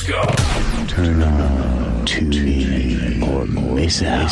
Turn on, tune in, or miss out.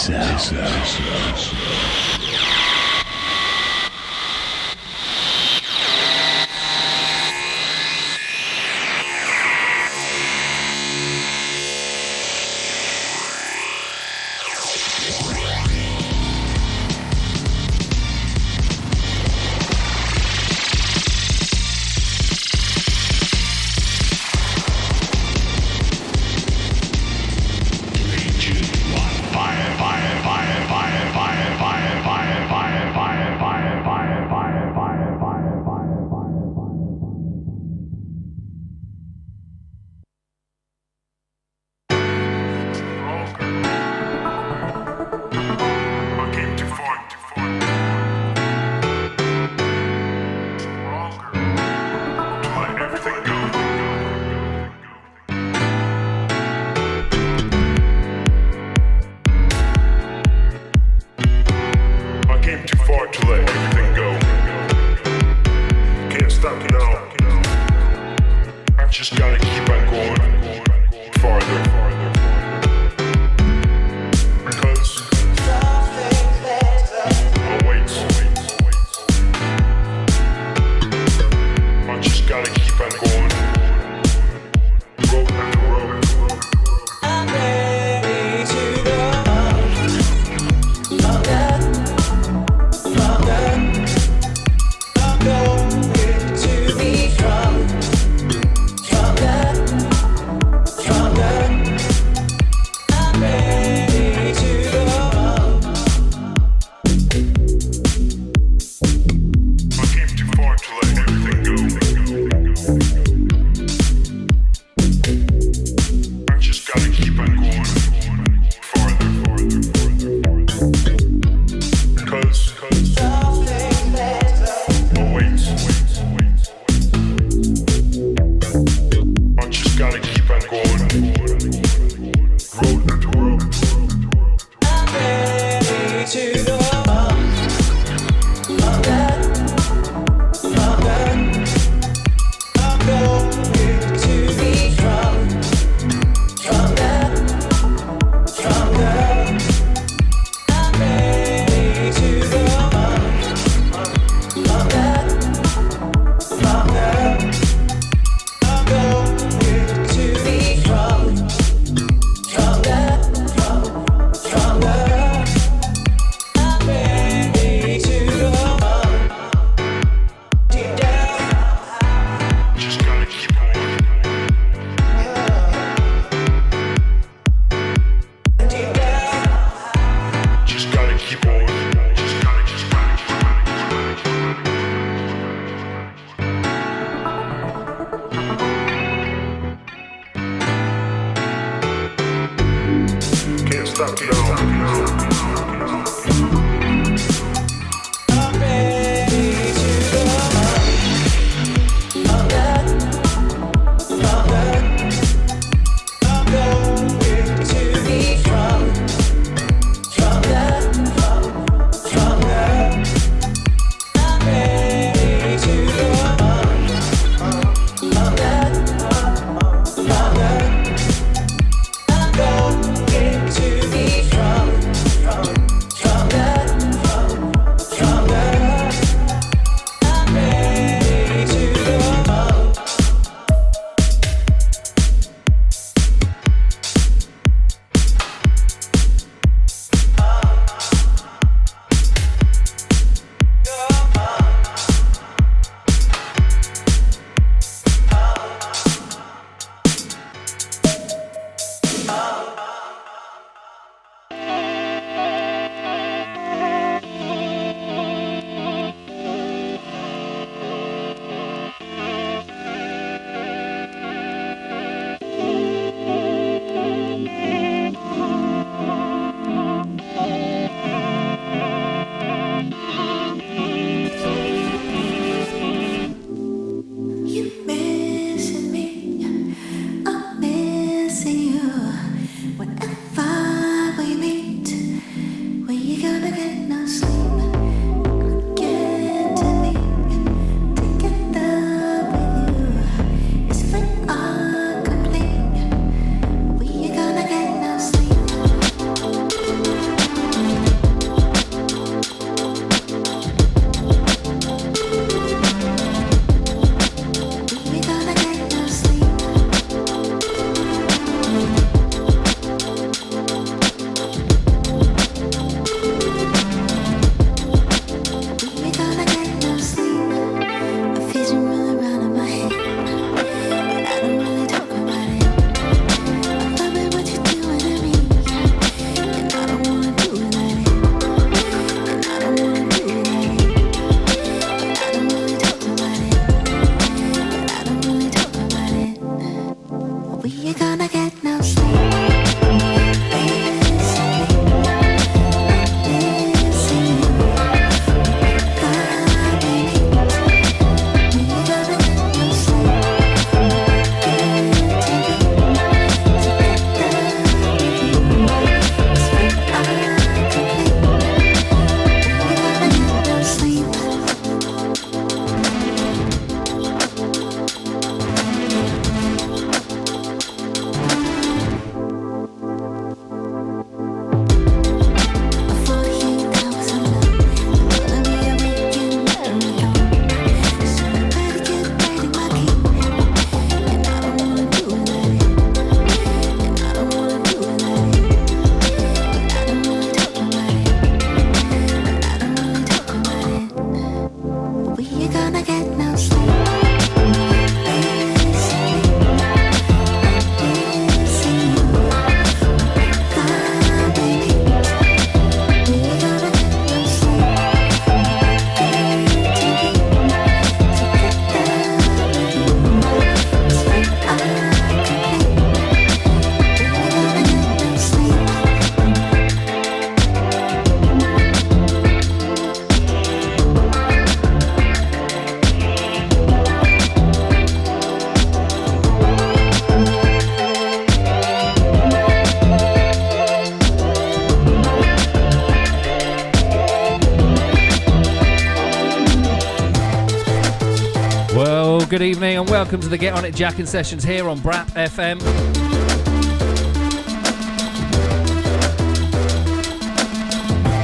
Good evening and welcome to the Get On It Jackin sessions here on BRAP FM.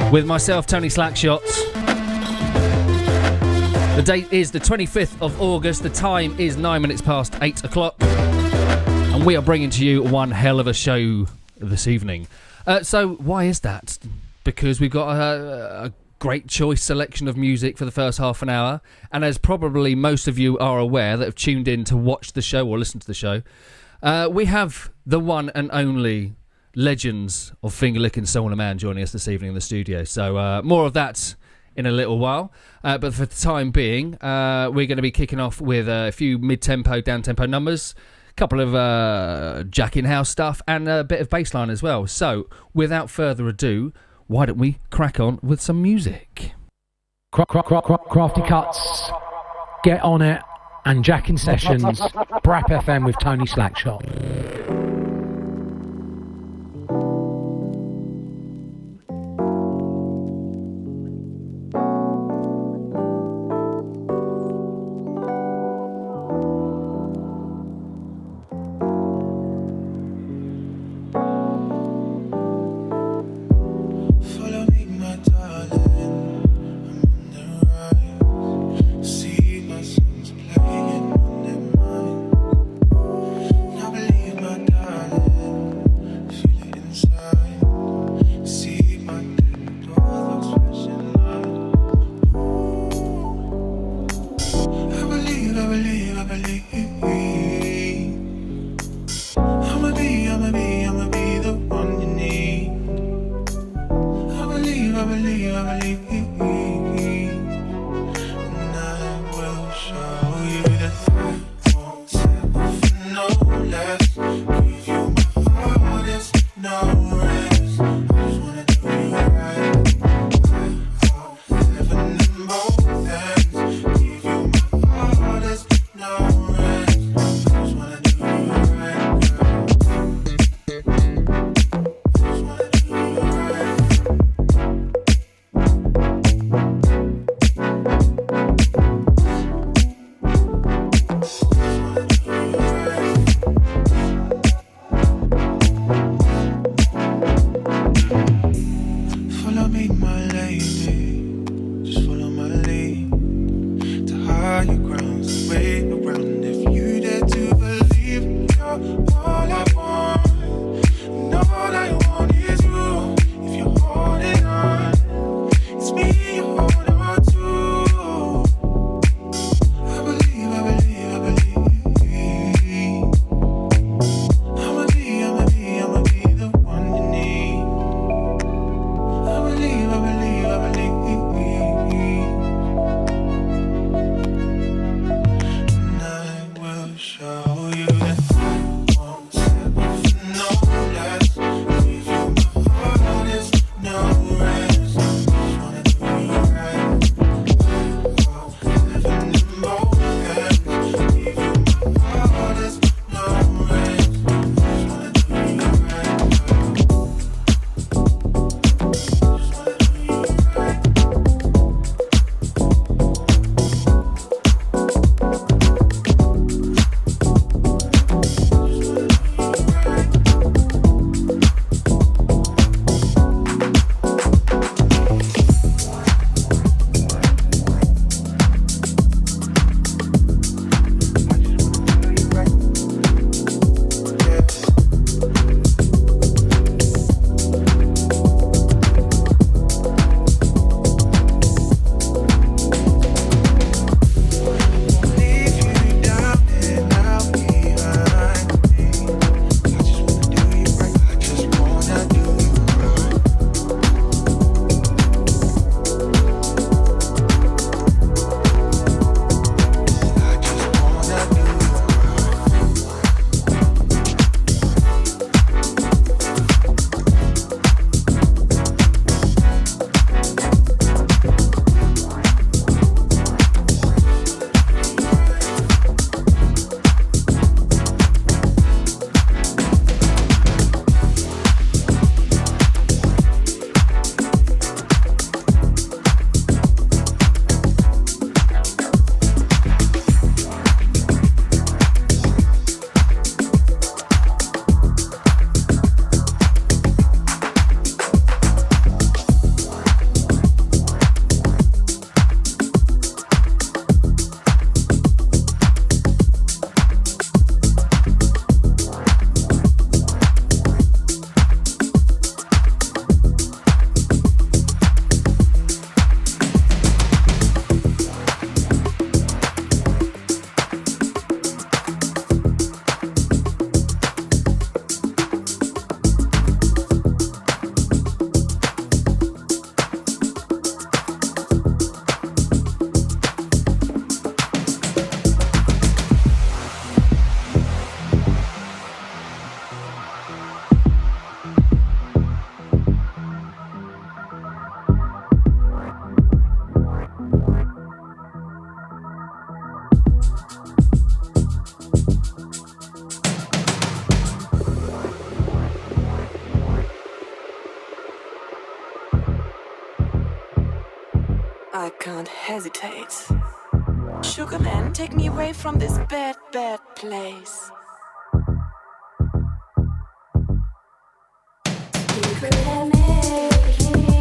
With myself, Tony SlackShot. The date is the 25th of August. The time is 9 minutes past 8 o'clock. And we are bringing to you one hell of a show this evening. So why is that? Because we've got a great choice selection of music for the first half an hour, and as probably most of you are aware that have tuned in to watch the show or listen to the show, we have the one and only legends of finger licking soul and man joining us this evening in the studio. So more of that in a little while, but for the time being we're going to be kicking off with a few mid-tempo, down-tempo numbers, a couple of Jackin house stuff, and a bit of bassline as well. So without further ado, why don't we crack on with some music? Crafty Cuts, Get On It, and Jackin Sessions, BRAP FM with Tony SlackShot. I can't hesitate. Sugar man, take me away from this bad, bad place. You could have made me.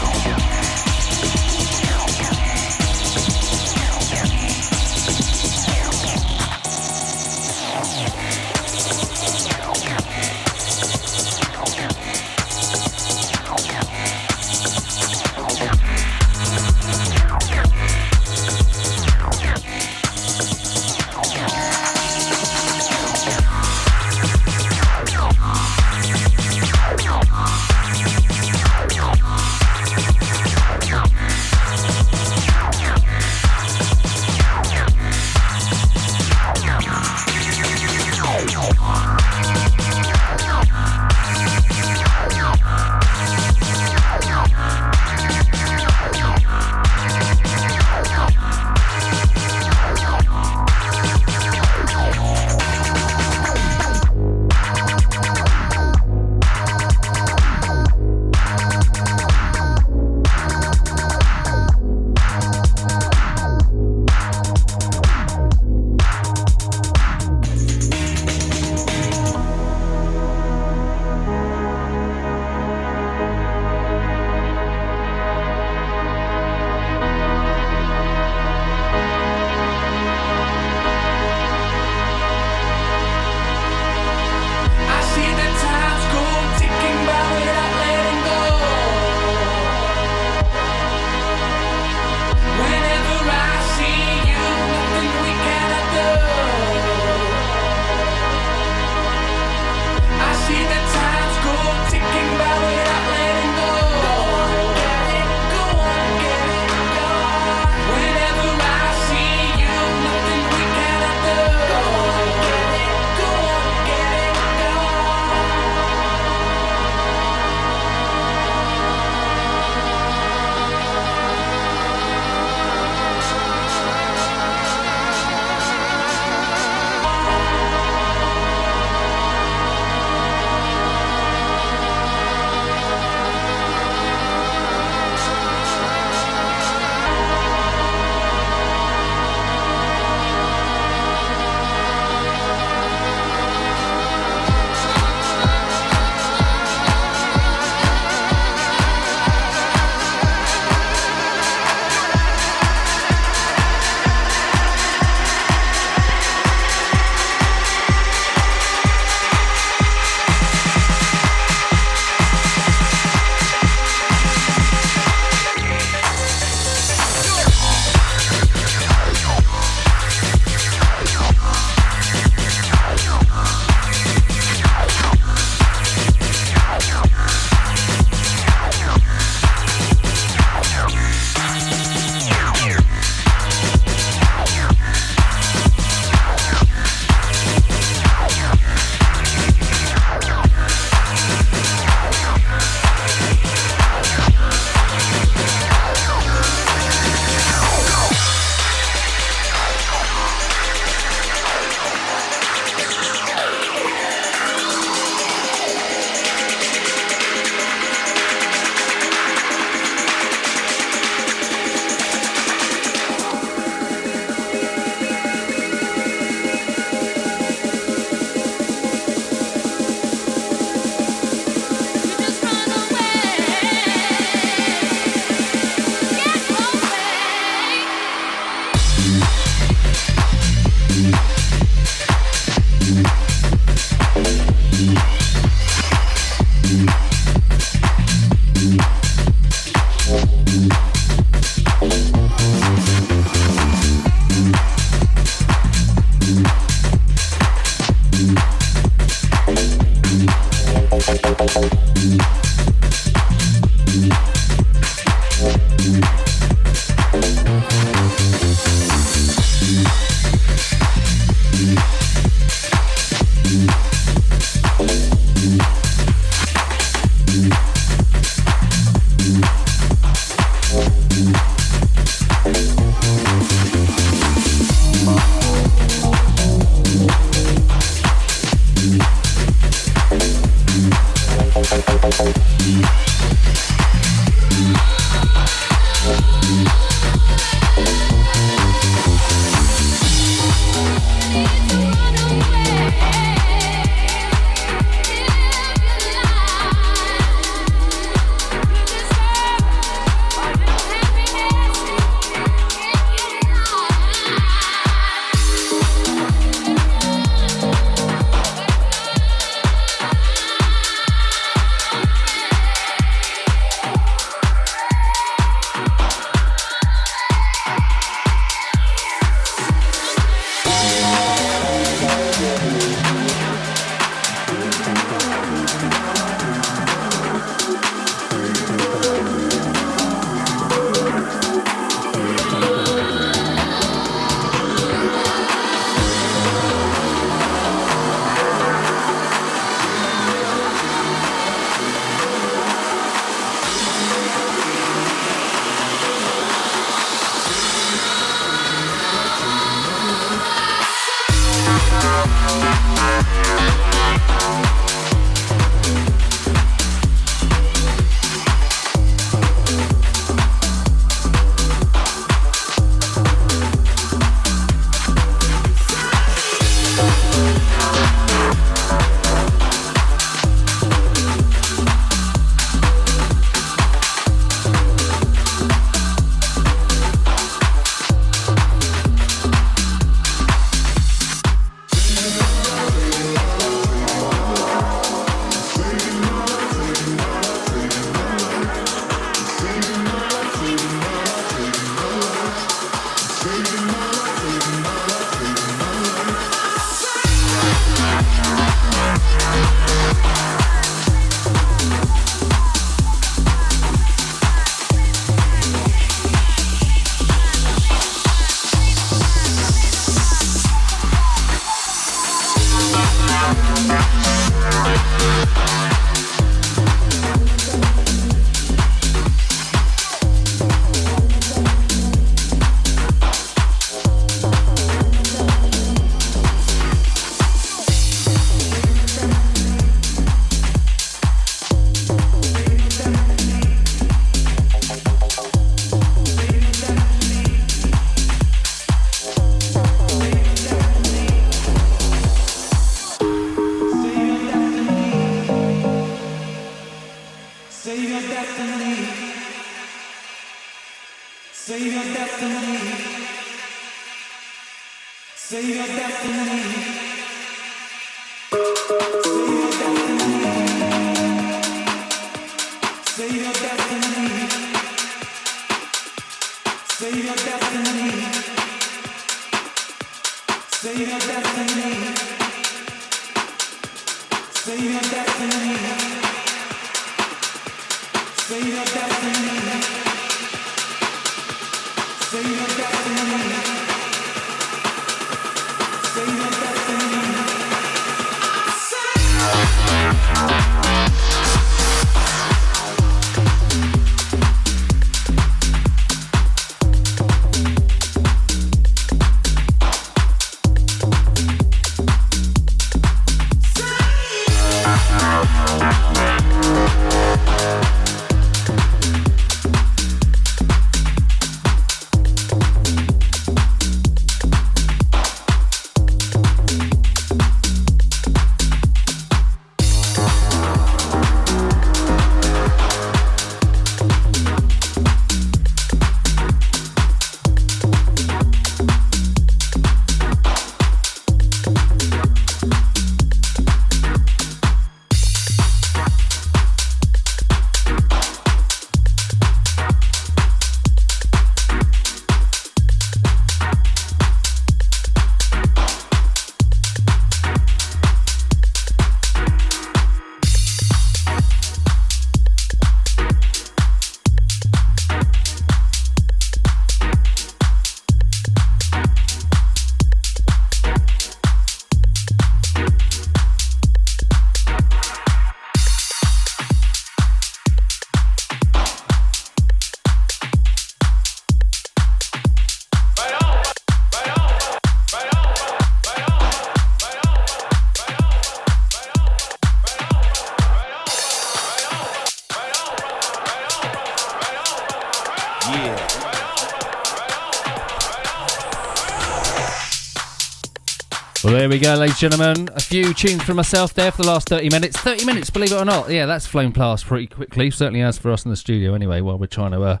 Well, there we go, ladies and gentlemen. A few tunes from myself there for the last 30 minutes. 30 minutes, believe it or not. Yeah, that's flown past pretty quickly. Certainly has for us in the studio anyway, while we're trying to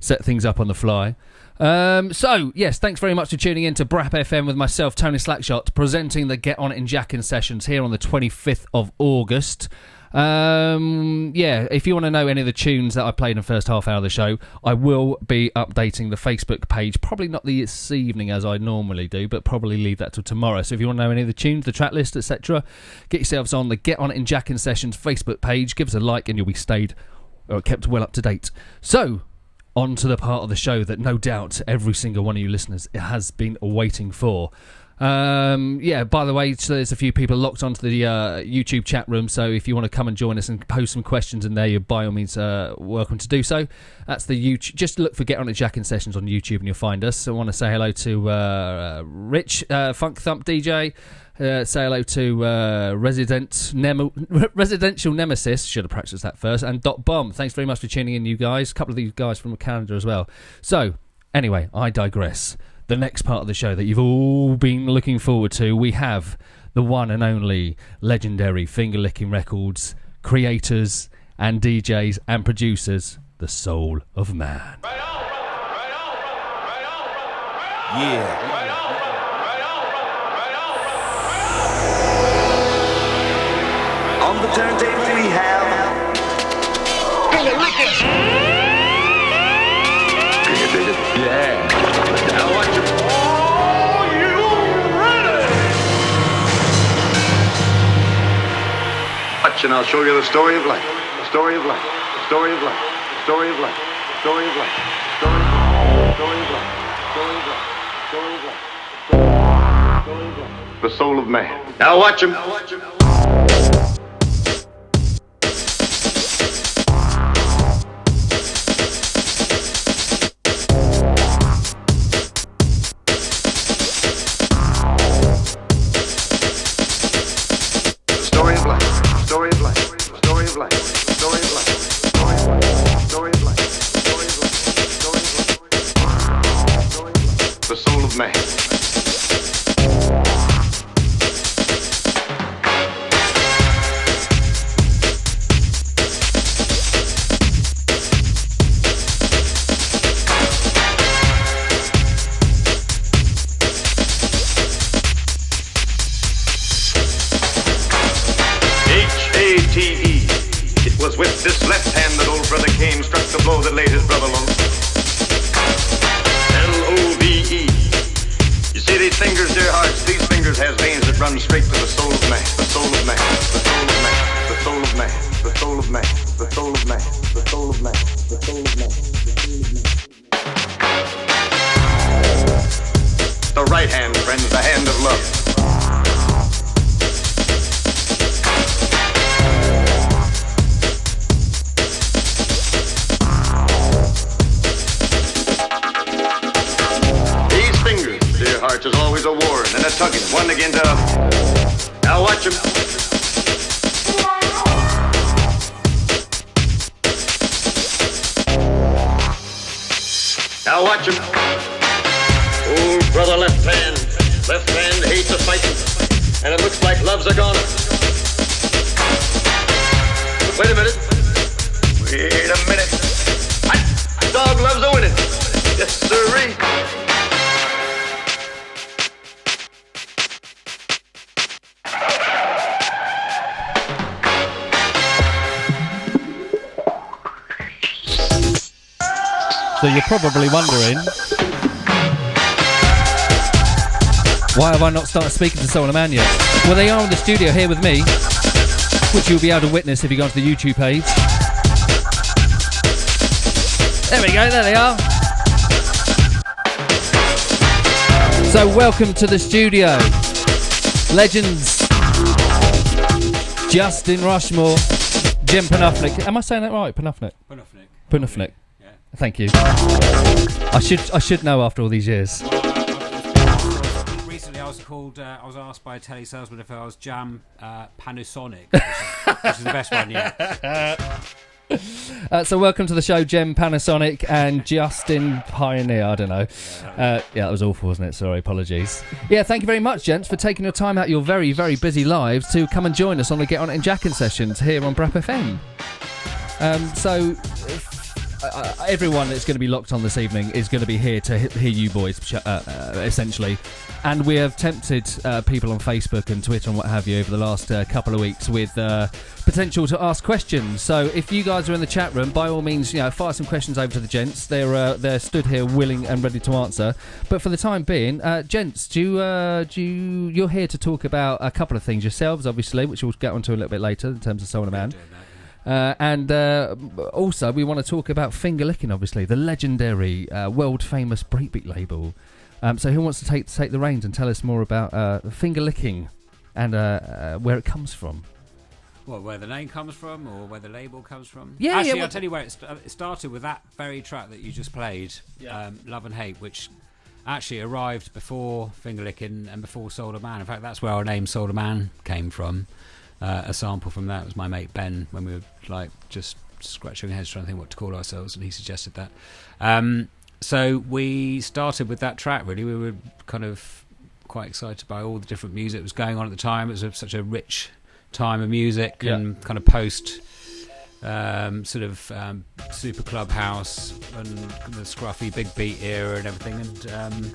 set things up on the fly. So, yes, thanks very much for tuning in to Brap FM with myself, Tony SlackShot, presenting the Get On It and Jackin sessions here on the 25th of August. Yeah, if you want to know any of the tunes that I played in the first half hour of the show, I will be updating the Facebook page, probably not this evening as I normally do, but probably leave that till tomorrow. So if you want to know any of the tunes, the track list, etc., get yourselves on the Get On It and Jackin Sessions Facebook page, give us a like and you'll be kept well up to date. So, on to the part of the show that no doubt every single one of you listeners has been waiting for. Yeah, by the way, so there's a few people locked onto the YouTube chat room, so if you want to come and join us and post some questions in there, you're by all means welcome to do so. That's the YouTube. Just look for Get On It Jackin Sessions on YouTube and you'll find us. So I want to say hello to Rich, Funk Thump DJ. Say hello to Residential Nemesis, should have practiced that first, and Dot Bomb. Thanks very much for tuning in, you guys. A couple of these guys from Canada as well. So, anyway, I digress. The next part of the show that you've all been looking forward to, we have the one and only legendary Finger Licking Records creators and DJs and producers, the Soul of Man. Right on, right on, right on, right on, yeah. Right on, right on, right on. On the turntable we have Finger Licking. Can you dig it? Yeah. Now watch it. Are you ready? Watch and I'll show you the story of life. The story of life. The story of life. The story of life. The story of life. The story of life. The story of life. The story of life. The story of life. The soul of man. Now watch him. Now watch him. So you're probably wondering, why have I not started speaking to Soul of Man yet? Well, they are in the studio here with me, which you'll be able to witness if you go onto the YouTube page. There we go, there they are. So welcome to the studio. Legends. Justin Rushmore. Jim Panufnik. Am I saying that right? Panufnik? Panufnik. Yeah. Thank you. I should know after all these years. Recently I was asked by a telly salesman if I was Jam Panasonic, which is the best one yet. So welcome to the show, Jem Panasonic and Justin Pioneer. I don't know. Yeah, that was awful, wasn't it? Sorry, apologies. Yeah, thank you very much, gents, for taking your time out your very, very busy lives to come and join us on the Get On It and Jackin sessions here on Brap FM. Everyone that's going to be locked on this evening is going to be here to hear you boys, essentially. And we have tempted people on Facebook and Twitter and what have you over the last couple of weeks with potential to ask questions. So if you guys are in the chat room, by all means, fire some questions over to the gents. They're stood here willing and ready to answer. But for the time being, gents, you're here to talk about a couple of things yourselves, obviously, which we'll get onto a little bit later in terms of Soul and Man. And also we want to talk about Finger Lickin, obviously, the legendary world famous breakbeat label. So who wants to take the reins and tell us more about Finger Lickin and where it comes from? Well, where the name comes from, or where the label comes from? Yeah, actually, yeah, I'll tell you where it started with that very track that you just played, Love and Hate, which actually arrived before Finger Lickin and before Soul of Man. In fact, that's where our name Soul of Man came from. A sample from that was my mate Ben, when we were just scratching our heads trying to think what to call ourselves, and he suggested that. So we started with that track, really. We were kind of quite excited by all the different music that was going on at the time. It was such a rich time of music and kind of post super club house and the scruffy big beat era and everything. And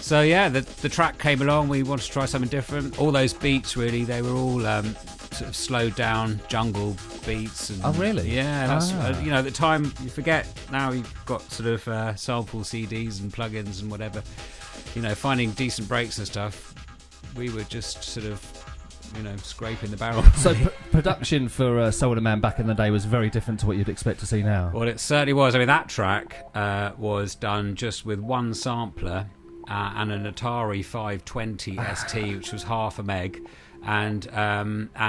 so yeah, the track came along. We wanted to try something different. All those beats, really, they were all sort of slowed down jungle beats. And, oh, really? Yeah, that's at the time, you forget. Now you've got sort of sample CDs and plugins and whatever. Finding decent breaks and stuff. We were just sort of scraping the barrel. So production for Soul and Man back in the day was very different to what you'd expect to see now. Well, it certainly was. I mean, that track was done just with one sampler. And an Atari 520 ST, which was half a meg, and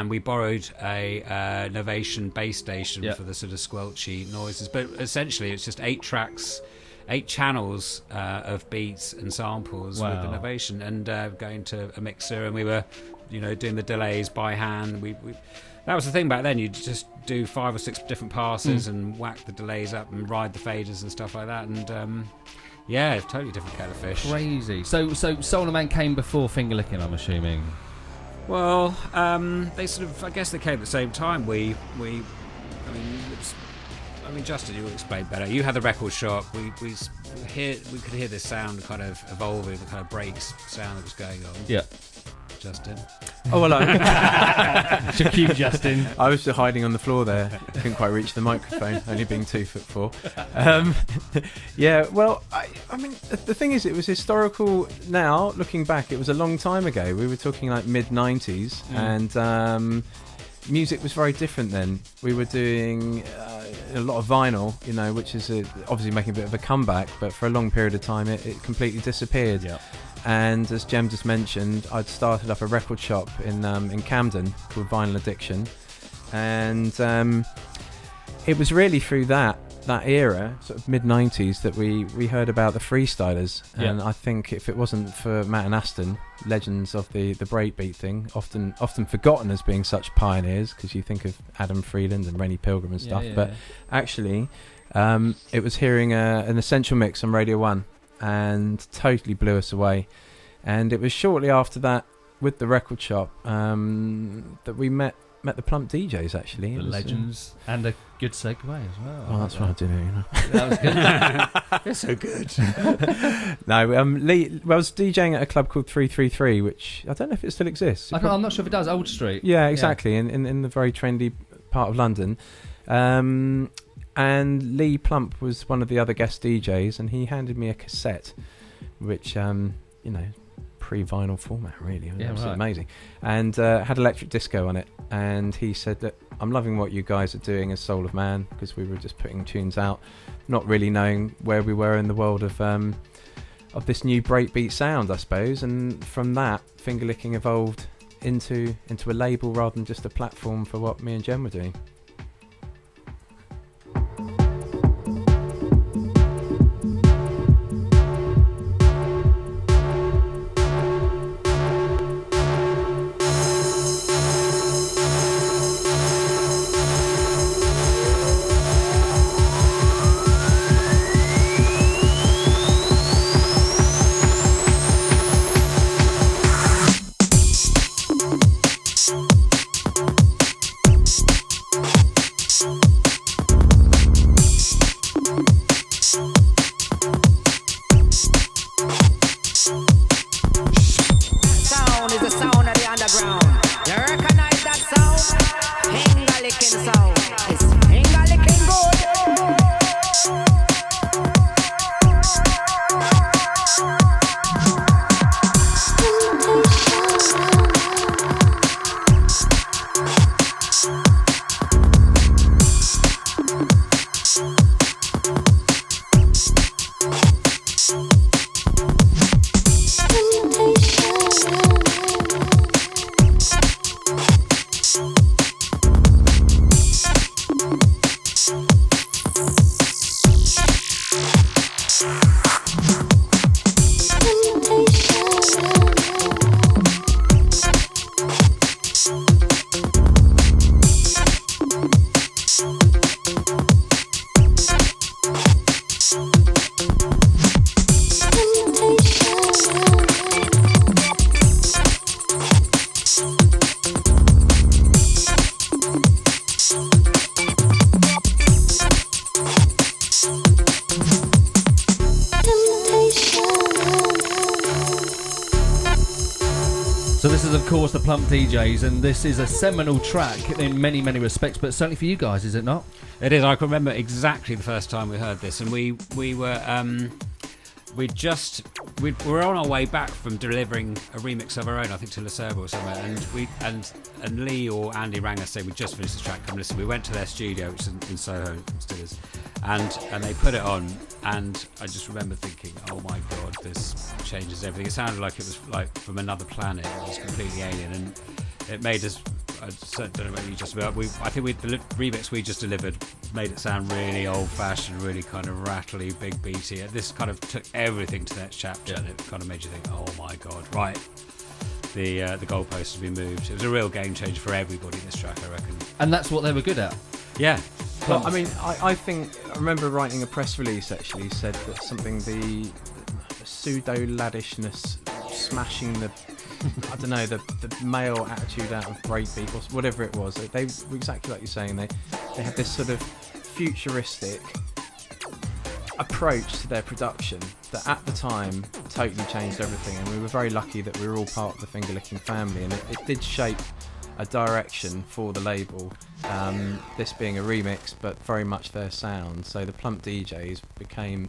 we borrowed a Novation bass station for the sort of squelchy noises. But essentially, it's just 8 tracks, 8 channels of beats and samples with the Novation, and going to a mixer, and we were, doing the delays by hand. We that was the thing back then. You'd just do 5 or 6 different passes and whack the delays up and ride the faders and stuff like that, and. Yeah, it's totally different kettle of fish. Crazy. So Soul and Man came before Finger Lickin, I'm assuming. Well, they sort of, I guess they came at the same time. I mean, Justin, you'll explain better. You had the record shop. We could hear this sound kind of evolving, the kind of breaks sound that was going on. Yeah. Justin. Oh, hello. It's a cute Justin. I was just hiding on the floor there. Couldn't quite reach the microphone, only being 2'4". Yeah, well, I mean, the thing is, it was historical now. Looking back, it was a long time ago. We were talking like mid-90s, and music was very different then. We were doing a lot of vinyl, which is obviously making a bit of a comeback, but for a long period of time, it completely disappeared. Yeah. And as Jem just mentioned, I'd started up a record shop in Camden called Vinyl Addiction, and it was really through that era, sort of mid-90s, that we heard about the freestylers. And I think if it wasn't for Matt and Aston, legends of the breakbeat thing, often forgotten as being such pioneers, because you think of Adam Freeland and Rennie Pilgrim and stuff, but actually it was hearing an Essential Mix on Radio 1 and totally blew us away. And it was shortly after that, with the record shop, that we met the Plump DJs, actually. The legends. And a good segue as well. Well, that's what I do, That was good. You're so good. No, Lee, I was DJing at a club called 333, which I don't know if it still exists. I'm not sure if it does. Old Street. Yeah, exactly. In the very trendy part of London. And Lee Plump was one of the other guest DJs, and he handed me a cassette, which, pre-vinyl format, really. It was absolutely amazing. And had electric disco on it. And he said that, I'm loving what you guys are doing as Soul of Man, because we were just putting tunes out, not really knowing where we were in the world of this new breakbeat sound, I suppose. And from that, Finger Licking evolved into a label rather than just a platform for what me and Jem were doing. It's finger licking good. So this is, of course, the Plump DJs, and this is a seminal track in many, many respects, but certainly for you guys, is it not? It is. I can remember exactly the first time we heard this, and we were on our way back from delivering a remix of our own, I think, to Le Cerveau or somewhere, and Lee or Andy rang us saying we just finished this track. Come listen. We went to their studio, which is in Soho, still is, and they put it on, and I just remember thinking, oh my god, this changes everything. It sounded like it was like from another planet. It was completely alien, and it made us. I don't know what you just about. I think the remix we just delivered made it sound really old-fashioned, really kind of rattly, big beaty. This kind of took everything to the next chapter, and it kind of made you think, "Oh my god, right." The goalpost has been moved. It was a real game changer for everybody. This track, I reckon. And that's what they were good at. Yeah. Well, I mean, I think I remember writing a press release actually said that something the pseudo laddishness, smashing the male attitude out of breakbeat or whatever it was. They were exactly like you're saying. They had this sort of futuristic approach to their production that at the time totally changed everything, and we were very lucky that we were all part of the Finger Licking family, and it did shape a direction for the label, this being a remix but very much their sound. So the Plump DJs became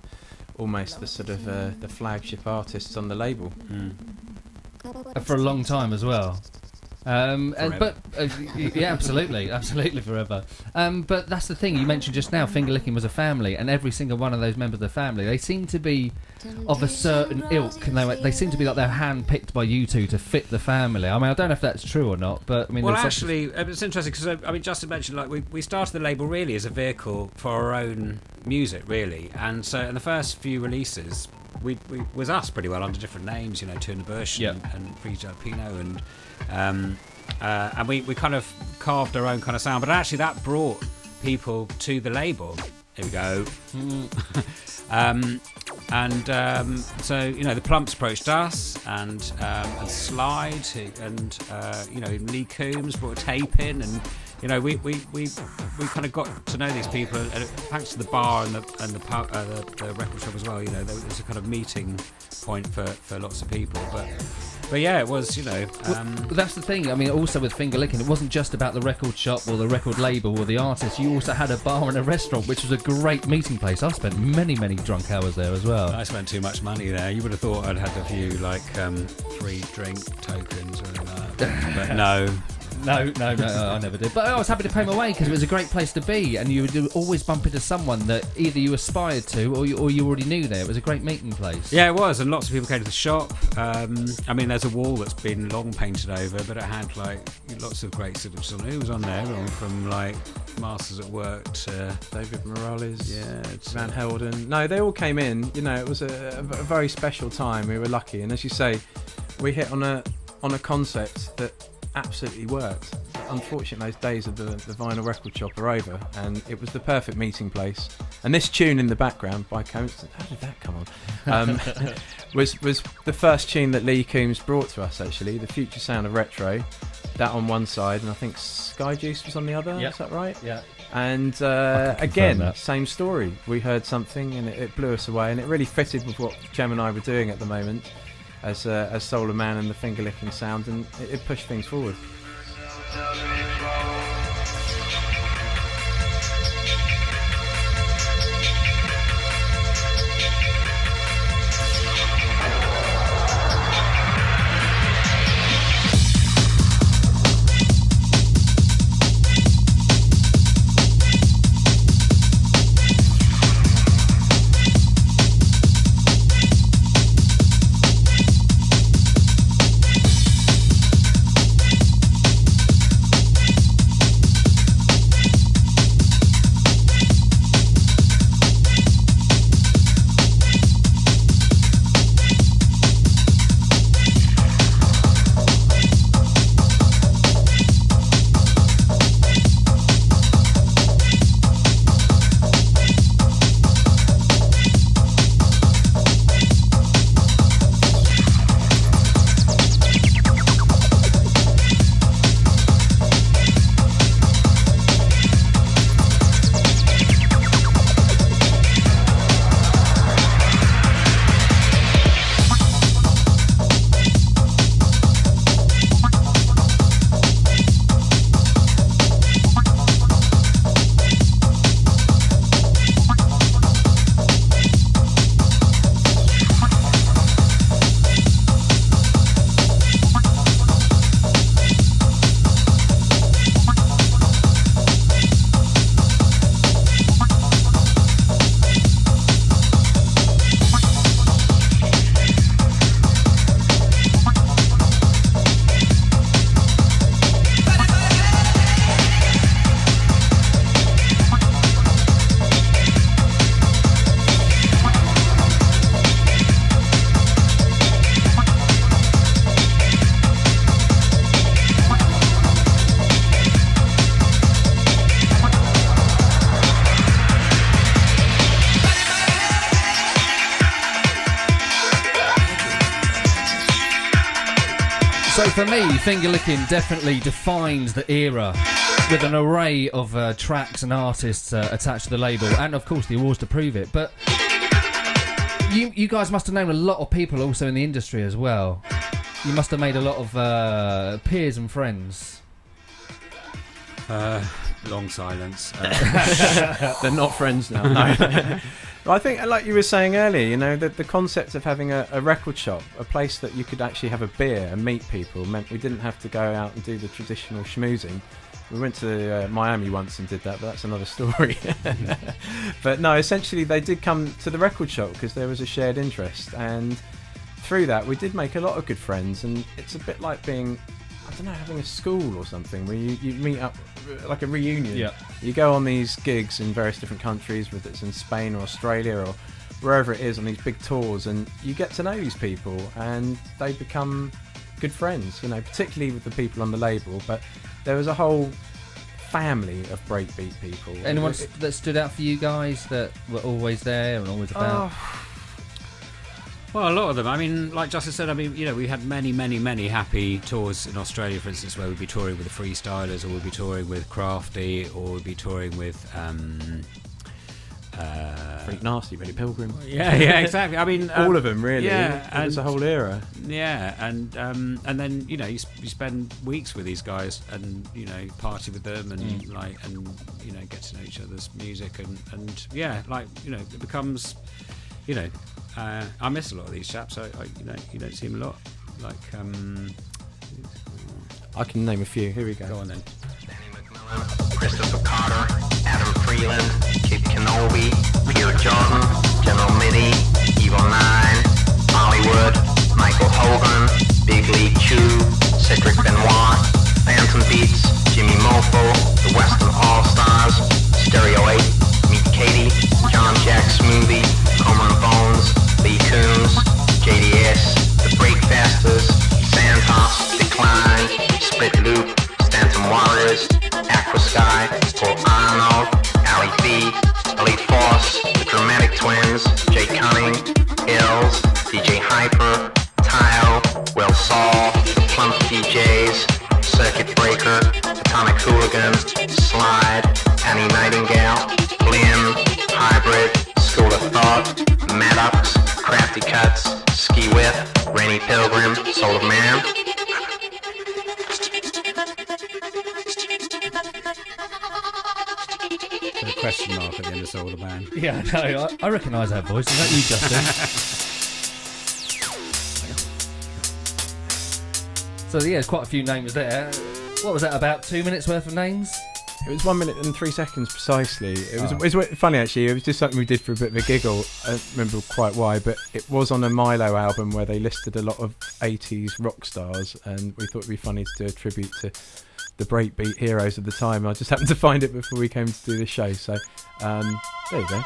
almost the sort of the flagship artists on the label. For a long time as well. Yeah, absolutely forever. But that's the thing, you mentioned just now, Finger Licking was a family, and every single one of those members of the family, they seem to be of a certain ilk, and they seem to be like they're hand-picked by you two to fit the family. I mean, I don't know if that's true or not, but I mean... Well, actually, it's interesting, because, I mean, Justin mentioned, like, we started the label really as a vehicle for our own music, really, and so in the first few releases... We was us pretty well under different names, you know, Two in the Bush and Free Jalapeno, and we kind of carved our own kind of sound. But actually, that brought people to the label. Here we go. So you know, the Plumps approached us, and Slide, and you know, Lee Coombs brought a tape in, and you know, we kind of got to know these people, thanks to the bar and the record shop as well. You know, there was a kind of meeting point for lots of people, but yeah, it was, you know. Well, that's the thing. I mean, also with Finger Licking, it wasn't just about the record shop or the record label or the artist. You also had a bar and a restaurant, which was a great meeting place. I spent many, many drunk hours there as well. I spent too much money there. You would have thought I'd had a few like free drink tokens or anything like that, but no. No, I never did. But I was happy to pay my way because it was a great place to be, and you would always bump into someone that either you aspired to or you already knew there. It was a great meeting place. Yeah, it was, and lots of people came to the shop. I mean, there's a wall that's been long painted over, but it had like lots of great signatures on it. Who was on there? Everyone from like Masters at Work to David Morales, Van Helden. No, they all came in. You know, it was a very special time. We were lucky, and as you say, we hit on a concept that absolutely worked. Unfortunately, those days of the vinyl record shop are over, and it was the perfect meeting place. And this tune in the background, by coincidence, how did that come on? was the first tune that Lee Coombs brought to us, actually, the future sound of retro. That on one side, and I think Sky Juice was on the other. Is that right? Yeah. And again, same story. We heard something, and it blew us away, and it really fitted with what Jem and I were doing at the moment as Solar Man and the Finger Licking sound, and it pushed things forward. for me, Finger Lickin definitely defines the era with an array of tracks and artists attached to the label, and of course the awards to prove it. But you guys must have known a lot of people also in the industry as well. You must have made a lot of peers and friends. Long silence. They're not friends now. No. Well, I think, like you were saying earlier, you know, the concept of having a record shop, a place that you could actually have a beer and meet people, meant we didn't have to go out and do the traditional schmoozing. We went to Miami once and did that, but that's another story. But no, essentially they did come to the record shop because there was a shared interest, and through that we did make a lot of good friends. And it's a bit like being, I don't know, having a school or something where you meet up like a reunion. Yeah. You go on these gigs in various different countries, whether it's in Spain or Australia or wherever it is, on these big tours, and you get to know these people and they become good friends, you know, particularly with the people on the label. But there was a whole family of breakbeat people. Anyone that stood out for you guys that were always there and always about? Well, a lot of them. I mean, like Justice said, I mean, you know, we had many happy tours in Australia, for instance, where we'd be touring with the Freestylers, or we'd be touring with Crafty, or we'd be touring with Freak Nasty, Ready Pilgrim. Yeah, exactly. I mean, all of them really. Yeah, it was a whole era. Yeah, and then you know you spend weeks with these guys, and you know party with them, and you know get to know each other's music, and yeah, like you know it becomes, you know. I miss a lot of these chaps. You don't see them a lot. Like, I can name a few. Here we go. Go on then. Danny McMillan, Christopher Carter, Adam Freeland, Kip Kenobi, Peter Jordan, General Mitty, Evo 9, Hollywood, Michael Hogan, Big League Chew, Cedric Benoit, Phantom Beats, Jimmy Mofo, The Western All-Stars, Stereo 8, Meet Katie, John Jack Smoothie, Coleman Bones, Lee Coons, JDS, The Breakfasters, Sandhoff, Decline, Split Loop, Stanton Warriors, Aquasky, Paul Arnold, Ali B, Elite Force, The Dramatic Twins, Jay Cunning, Hills, DJ Hyper, Tile, Will Saul, The Plump DJs, Circuit Breaker, Atomic Hooligan, Slide, Annie Nightingale, Blim, Hybrid, School of Thought, Maddox, Crafty Cuts, Ski Whip, Rainy Pilgrim, Soul of Man. There's a question mark at the end of Soul of Man. Yeah, no, I recognise that voice. Is that you, Justin? So yeah, there's quite a few names there. What was that, about 2 minutes worth of names? It was 1 minute and 3 seconds precisely. It was funny actually. It was just something we did for a bit of a giggle. I don't remember quite why, but it was on a Milo album where they listed a lot of 80s rock stars, and we thought it'd be funny to do a tribute to the breakbeat heroes of the time. I just happened to find it before we came to do the show, so there you go.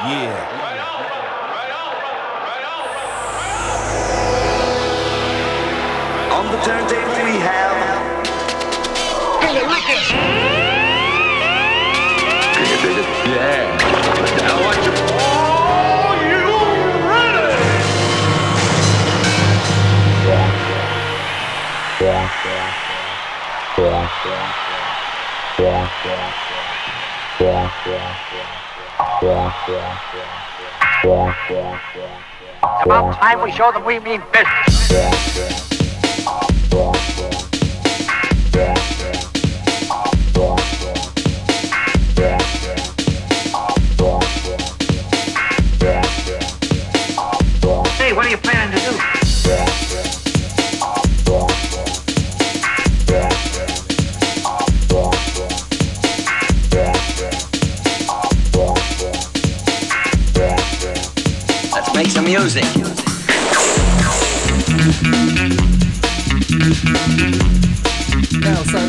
On the turntable we have. Can you dig it? Yeah. Now what you? Are you ready? It's about time we show them we mean business. Hey, what are you planning to do? Let's make some music. Now, so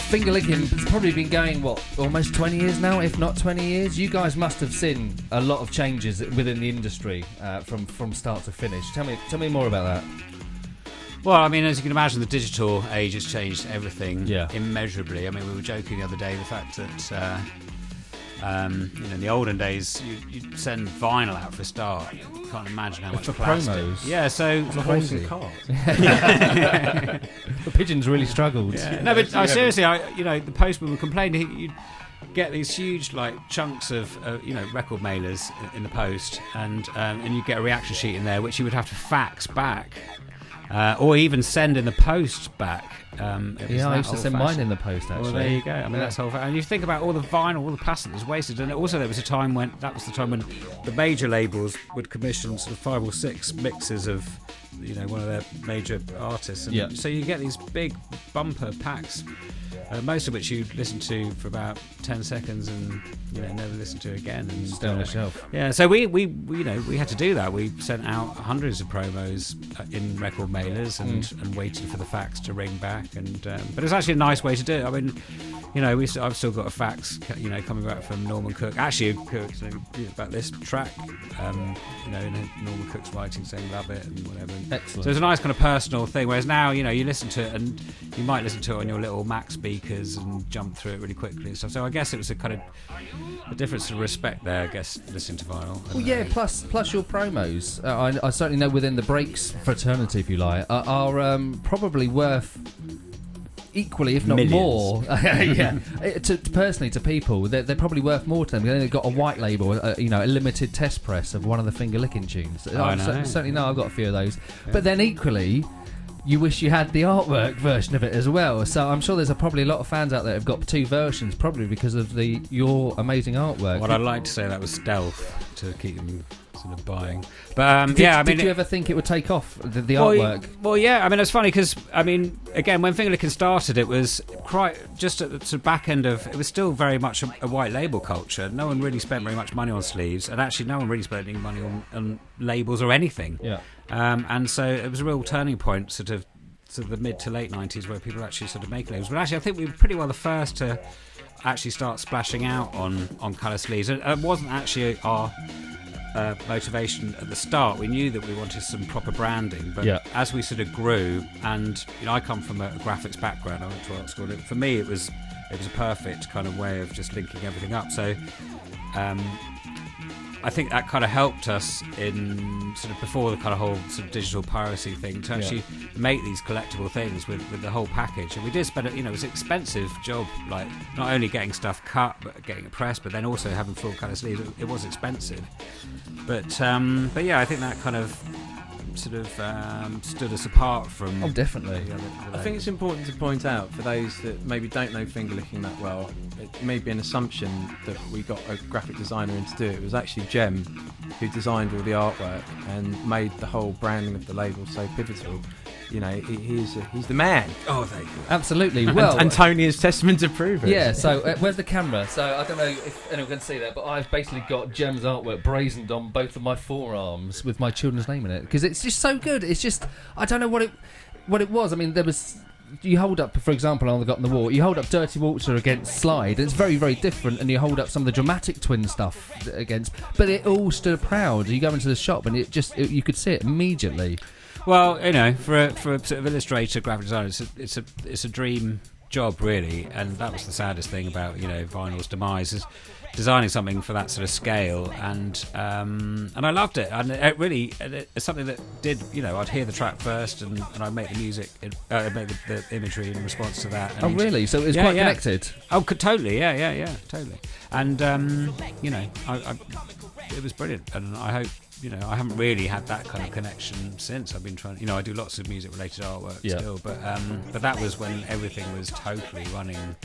Finger Lickin' has probably been going, what, almost 20 years now, if not 20 years? You guys must have seen a lot of changes within the industry from start to finish. Tell me more about that. Well, I mean, as you can imagine, the digital age has changed everything immeasurably. I mean, we were joking the other day, the fact that in the olden days, you'd send vinyl out for a start. You can't imagine how much for plastic. promos. Yeah, so it's crazy. The pigeons really struggled. Yeah. No, but seriously, the postman would complain. You'd get these huge chunks of record mailers in the post, and you get a reaction sheet in there, which you would have to fax back. Or even send in the post back. I used to send mine in the post, actually. Well, there you go. I mean, that's whole. And you think about all the vinyl, all the plastic that's wasted. And also, there was a time when the major labels would commission sort of 5 or 6 mixes of, one of their major artists. And so you get these big bumper packs, most of which you listen to for about 10 seconds and never listen to again. And stay on the shelf. Yeah. So we had to do that. We sent out hundreds of promos in record mailers and waited for the fax to ring back. And but it's actually a nice way to do it. I mean, I've still got a fax, coming back from Norman Cook. Actually, about this track, Norman Cook's writing saying love it and whatever. Excellent. So it's a nice kind of personal thing. Whereas now, you listen to it and you might listen to it on your little Mac speakers and jump through it really quickly and stuff. So I guess it was a kind of a difference of respect there. I guess listening to vinyl. Well, yeah. Plus your promos. I certainly know within the Breaks fraternity, if you like, are probably worth equally, if not millions. More. Personally, to people, they're probably worth more to them. They've got a white label, a limited test press of one of the Finger Lickin' tunes. I know. Certainly know I've got a few of those. Yeah. But then equally, you wish you had the artwork version of it as well. So I'm sure there's probably a lot of fans out there who've got 2 versions, probably because of your amazing artwork. Well, I'd like to say that was stealth to keep them sort of buying. But did you ever think it would take off, the artwork? Well, yeah. I mean, it's funny because again, when Finger Lickin' started, it was quite just at the sort of back end of. It was still very much a white label culture. No one really spent very much money on sleeves, and actually, no one really spent any money on labels or anything. Yeah. And so it was a real turning point, sort of the mid to late 90s, where people actually sort of make labels. But actually, I think we were pretty well the first to actually start splashing out on colour sleeves. It wasn't actually our motivation at the start. We knew that we wanted some proper branding, but as we sort of grew, and I come from a graphics background, I went to art school. For me, it was a perfect kind of way of just linking everything up. So I think that kind of helped us in sort of before the kind of whole sort of digital piracy thing to actually make these collectible things with the whole package. And we did spend it was an expensive job, like not only getting stuff cut but getting it pressed, but then also having full colour sleeves. It was expensive, but yeah, I think that kind of sort of stood us apart from. Oh, definitely. I think it's important to point out for those that maybe don't know Finger Lickin' that well, it may be an assumption that we got a graphic designer in to do it. It was actually Jem who designed all the artwork and made the whole branding of the label so pivotal. He's the man. Oh, thank you. Absolutely. Well, and Tony is testament to prove it. Yeah. So where's the camera? So I don't know if anyone can see that, but I've basically got Jem's artwork brazened on both of my forearms with my children's name in it because it's just so good. It's just I don't know what it was. I mean, there was you hold up, for example, on the Got in the Wall, you hold up Dirty Walter against Slide, and it's very, very different, and you hold up some of the Dramatic Twin stuff against, but it all stood proud. You go into the shop and you could see it immediately. Well, you know, for a sort of illustrator, graphic designer, it's a dream job, really, and that was the saddest thing about, you know, vinyl's demise, is designing something for that sort of scale, and I loved it, and it's something that did, you know, I'd hear the track first, and I'd make the music, I'd make the imagery in response to that. And really? So it was quite connected? Oh, totally, yeah, totally. And you know, it was brilliant, and I hope, you know, I haven't really had that kind of connection since. I've been trying, you know, I do lots of music-related artwork still, but that was when everything was totally running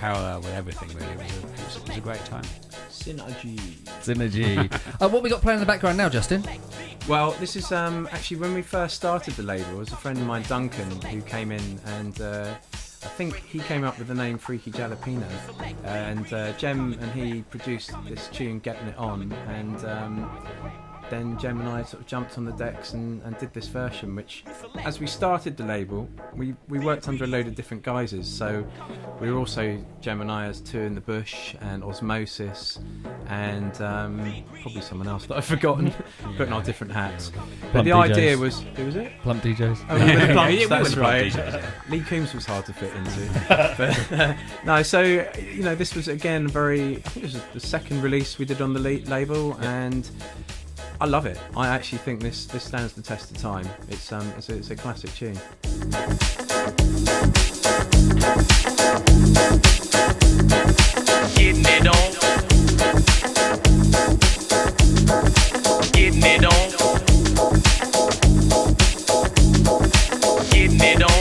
parallel with everything. Really, it was a great time. Synergy. What we got playing in the background now, Justin? Well, this is actually when we first started the label. It was a friend of mine, Duncan, who came in, and I think he came up with the name Freaky Jalapeno, and Jem and he produced this tune, Getting It On, and then Jem and I sort of jumped on the decks and did this version, which, as we started the label, we worked under a load of different guises. So we were also, Jem and I, as Two in the Bush and Osmosis, and probably someone else that I've forgotten, putting our different hats. But the idea was, who was it? Plump DJs. Oh, the Plumps, that's right. Lee Coombs was hard to fit into. But no, so, you know, this was again I think it was the second release we did on the label, and I love it. I actually think this stands the test of time. It's a classic tune. Getting it on. Getting it on. Getting it on.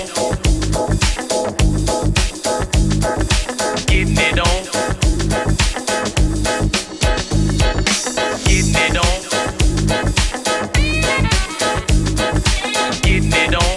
Getting it on. Getting it on. Getting it on.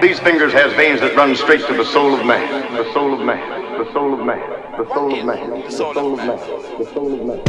These fingers has veins that run straight to the soul of man. The soul of man. The soul of man. The soul of man. The soul of man. The soul of man.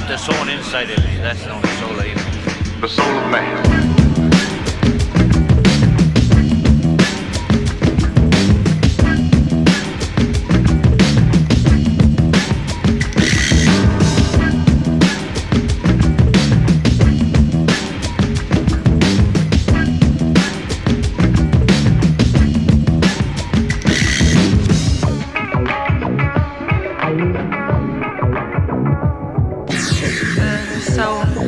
The soul inside of me, that's the only soul I even. The soul of man.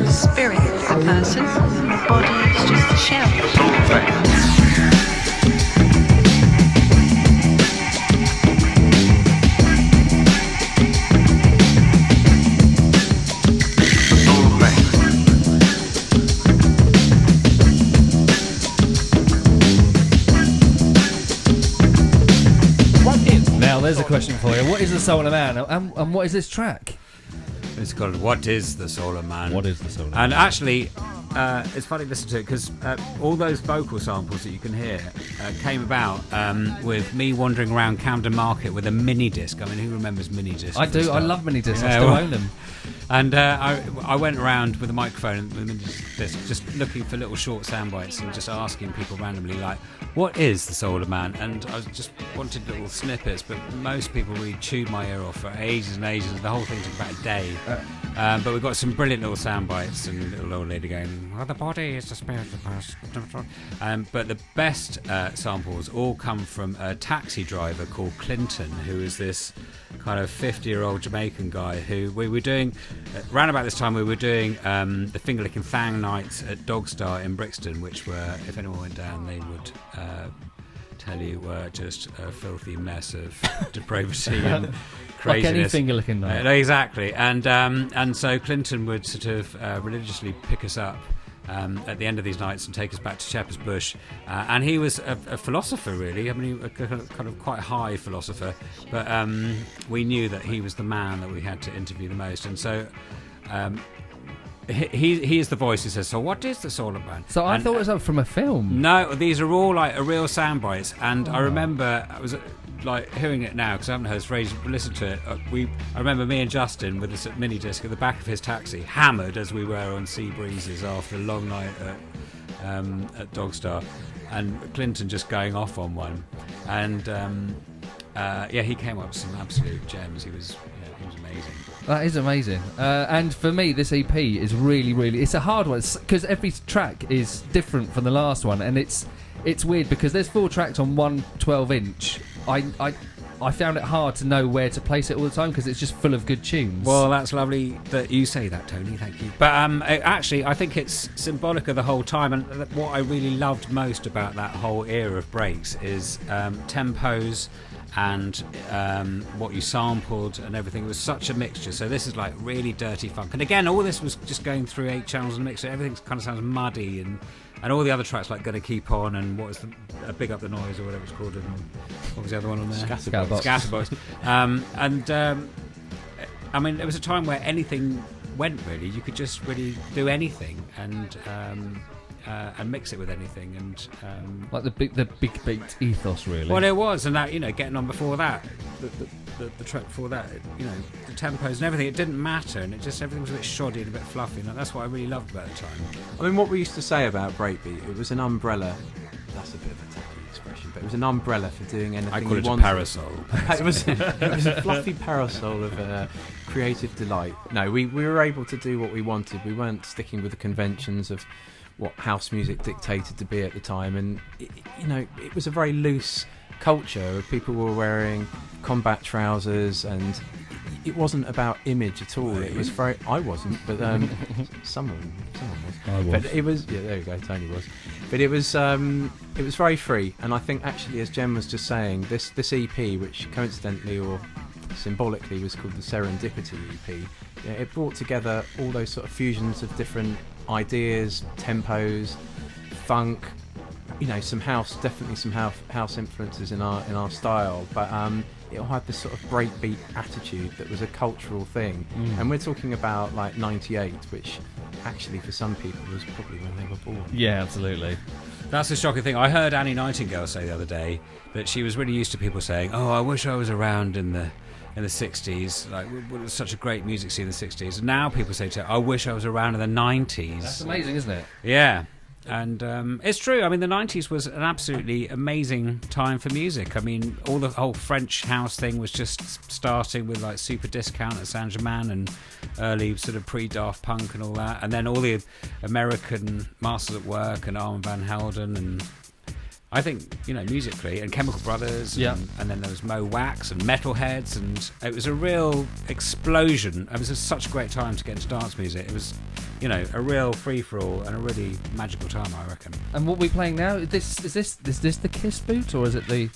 Spirit of a person, the body is just a shell. The soul of man. Now there's a question for you. What is the soul of man, and what is this track? It's called What is the Soul of Man? What is the Soul of Man? And actually, it's funny to listen to it because all those vocal samples that you can hear came about with me wandering around Camden Market with a mini disc. I mean, who remembers mini discs? I do. I love mini discs. Yeah, I still own them. And I went around with a microphone and with a mini disc, just looking for little short sound bites and just asking people randomly, like, what is the Soul of Man? And I just wanted little snippets, but most people really chewed my ear off for ages and ages. The whole thing took about a day. But we've got some brilliant little sound bites and a little old lady going, oh, the body is the spirit of the person. But the best samples all come from a taxi driver called Clinton, who is this kind of 50-year-old Jamaican guy who we were doing, around about this time we were doing the Finger Lickin' Thang nights at Dogstar in Brixton, which were, if anyone went down, they would tell you were just a filthy mess of depravity and craziness. Like any finger licking night. Exactly. And so Clinton would sort of religiously pick us up at the end of these nights and take us back to Shepherd's Bush. And he was a philosopher, really. I mean, a kind of quite high philosopher. But we knew that he was the man that we had to interview the most. And so he is the voice who says, so what is the Soul of Man? So I thought it was up from a film. No, these are all like a real sound bites. And I remember, I was like hearing it now because I haven't heard this phrase. Listen to it. I remember me and Justin with this mini disc at the back of his taxi, hammered as we were on sea breezes after a long night at Dogstar, and Clinton just going off on one. And he came up with some absolute gems. He was amazing. That is amazing. And for me, this EP is really, it's a hard one because every track is different from the last one, and it's weird because there's 4 tracks on one 12-inch. I found it hard to know where to place it all the time because it's just full of good tunes. Well, that's lovely that you say that, Tony. Thank you. But actually, I think it's symbolic of the whole time. And what I really loved most about that whole era of breaks is tempos and what you sampled and everything. It was such a mixture. So this is like really dirty funk. And again, all this was just going through 8 channels and mixer. Everything kind of sounds muddy and all the other tracks like Gonna Keep On and what was the Big Up the Noise or whatever it's called, and what was the other one on there? Scatterbox. I mean, there was a time where anything went really. You could just really do anything and mix it with anything, and like the big beat ethos, really. Well, it was, and that, you know, getting on before that, the track before that, you know, the tempos and everything, it didn't matter, and everything was a bit shoddy and a bit fluffy, and that's what I really loved about the time. I mean, what we used to say about breakbeat, it was an umbrella. That's a bit of a tacky expression, but it was an umbrella for doing anything. I call it you a wanted. parasol. it was a fluffy parasol of creative delight. No, we were able to do what we wanted. We weren't sticking with the conventions of what house music dictated to be at the time, and it was a very loose culture. People were wearing combat trousers, and it wasn't about image at all. It was very. I wasn't, but someone was. I was. But it was. Yeah, there you go. Tony was. But it was very free, and I think actually, as Jen was just saying, this EP, which coincidentally or symbolically was called the Serendipity EP, it brought together all those sort of fusions of different ideas, tempos, funk, some house, definitely some house influences in our style, but it all had this sort of breakbeat attitude that was a cultural thing. And we're talking about like 98, which actually for some people was probably when they were born. Yeah, absolutely. That's a shocking thing. I heard Annie Nightingale say the other day that she was really used to people saying, "Oh, I wish I was around in the 60s, like it was such a great music scene in the 60s." And now people say to her, "I wish I was around in the 90s." That's amazing, isn't it? Yeah. And it's true. I mean, the 90s was an absolutely amazing time for music. I mean, the whole French house thing was just starting with like Super Discount at Saint-Germain and early sort of pre-Daft Punk and all that. And then all the American Masters at Work and Armand Van Helden, and I think, musically, and Chemical Brothers, and then there was Mo Wax and Metalheads, and it was a real explosion. It was just such a great time to get into dance music. It was, a real free-for-all and a really magical time, I reckon. And what we're playing now, is this the Kiss boot, or is it the...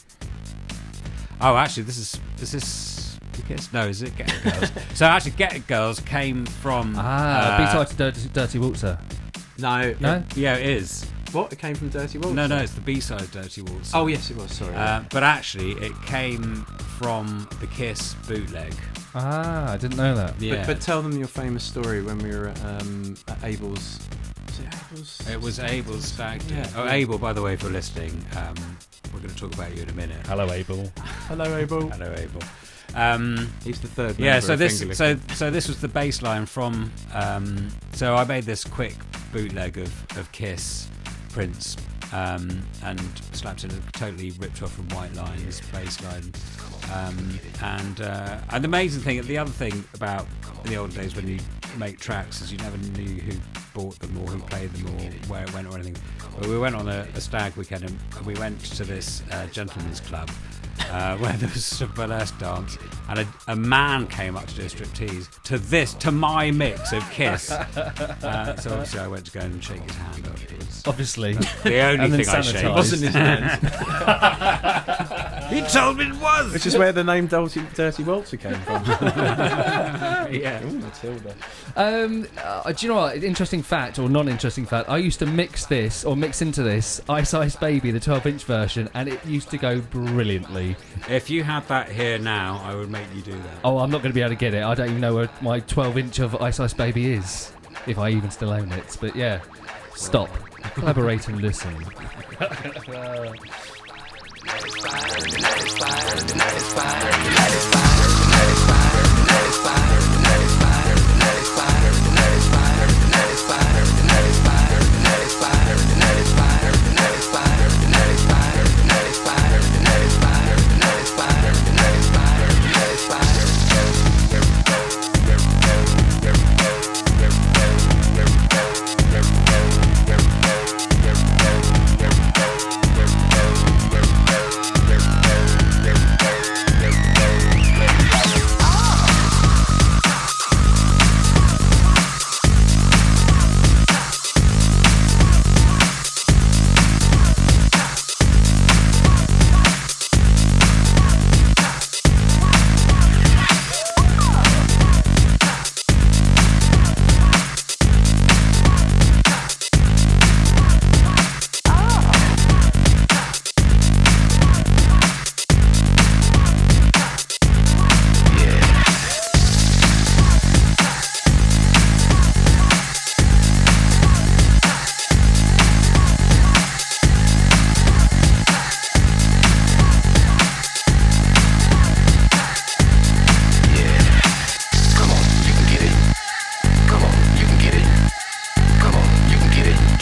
Oh, actually, is this the Kiss? No, is it Get It Girls? So actually, Get It Girls came from... B-side to Dirty Waltzer. No? Yeah, it is. What? It came from Dirty Waltzer? No, it's the B-side of Dirty Waltzer. Oh, yes, it was, sorry. But actually, it came from the Kiss bootleg. I didn't know that. Yeah. But tell them your famous story when we were at Abel's... Was it Abel's? It was Abel's stag do. Yeah. Abel, by the way, for listening, we're going to talk about you in a minute. Hello, Abel. Hello, Abel. Hello, Abel. He's the third member. Yeah, so this was the bass line from... so I made this quick bootleg of Kiss, Prince, and slapped in a totally ripped off from White Line's bass line. And the amazing thing, the other thing about in the old days when you make tracks is you never knew who bought them or who played them or where it went or anything. But we went on a stag weekend and we went to this gentleman's club where there was a burlesque dance, and a man came up to do a striptease to my mix of Kiss. So obviously I went to go and shake his hand afterwards. Obviously. The only thing I shaked. It wasn't his hand. He told me it was! Which is where the name Dirty Waltzer came from. Yeah. Ooh, Matilda. Do you know what? Interesting fact, or non-interesting fact, I used to mix into this Ice Ice Baby, the 12-inch version, and it used to go brilliantly. If you had that here now, I would make you do that. Oh, I'm not going to be able to get it. I don't even know where my 12-inch of Ice Ice Baby is, if I even still own it. But yeah, stop. Collaborate and listen.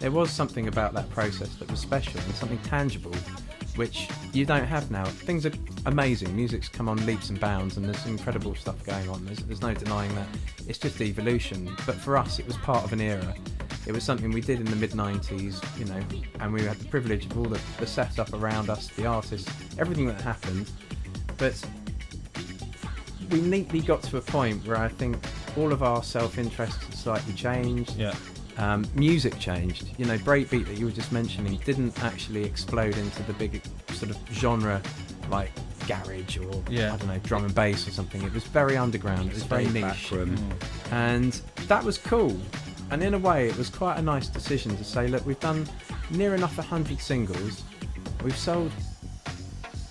there was something about that process that was special and something tangible, which you don't have now. Things are amazing. Music's come on leaps and bounds, and there's incredible stuff going on. There's no denying that. It's just evolution. But for us, it was part of an era. It was something we did in the mid-90s, you know, and we had the privilege of all the setup around us, the artists, everything that happened. But we neatly got to a point where I think all of our self-interest had slightly changed. Yeah. Music changed. You know, breakbeat that you were just mentioning didn't actually explode into the big sort of genre like garage or I don't know, drum and bass or something. It was very underground. It was very niche, and that was cool. And in a way, it was quite a nice decision to say, look, we've done near enough 100 singles. We've sold,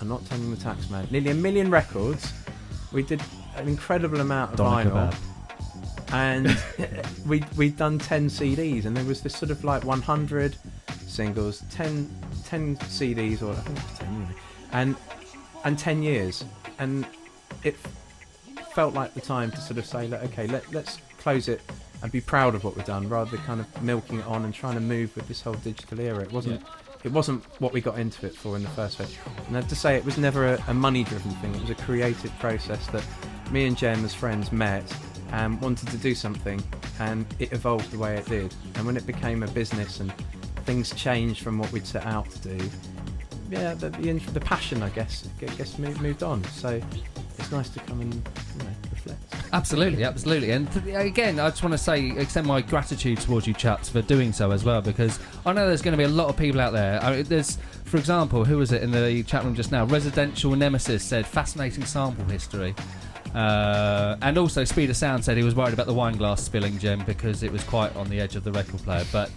I'm not telling the tax man, nearly 1 million records. We did an incredible amount of vinyl. And we'd done 10 CDs, and there was this sort of like 100 singles, 10 CDs, or I think it was 10, really, and 10 years. And it felt like the time to sort of say, look, okay, let's close it and be proud of what we've done, rather than kind of milking it on and trying to move with this whole digital era. It wasn't what we got into it for in the first place. And I have to say, it was never a money-driven thing. It was a creative process that me and Jem as friends met and wanted to do something, and it evolved the way it did. And when it became a business and things changed from what we'd set out to do, the passion, I guess moved on. So it's nice to come and reflect. Absolutely. And again, I just want to extend my gratitude towards you chaps for doing so as well, because I know there's going to be a lot of people out there. I mean, there's, for example, who was it in the chat room just now? Residential Nemesis said fascinating sample history. And also Speed of Sound said he was worried about the wine glass spilling, Jim, because it was quite on the edge of the record player. But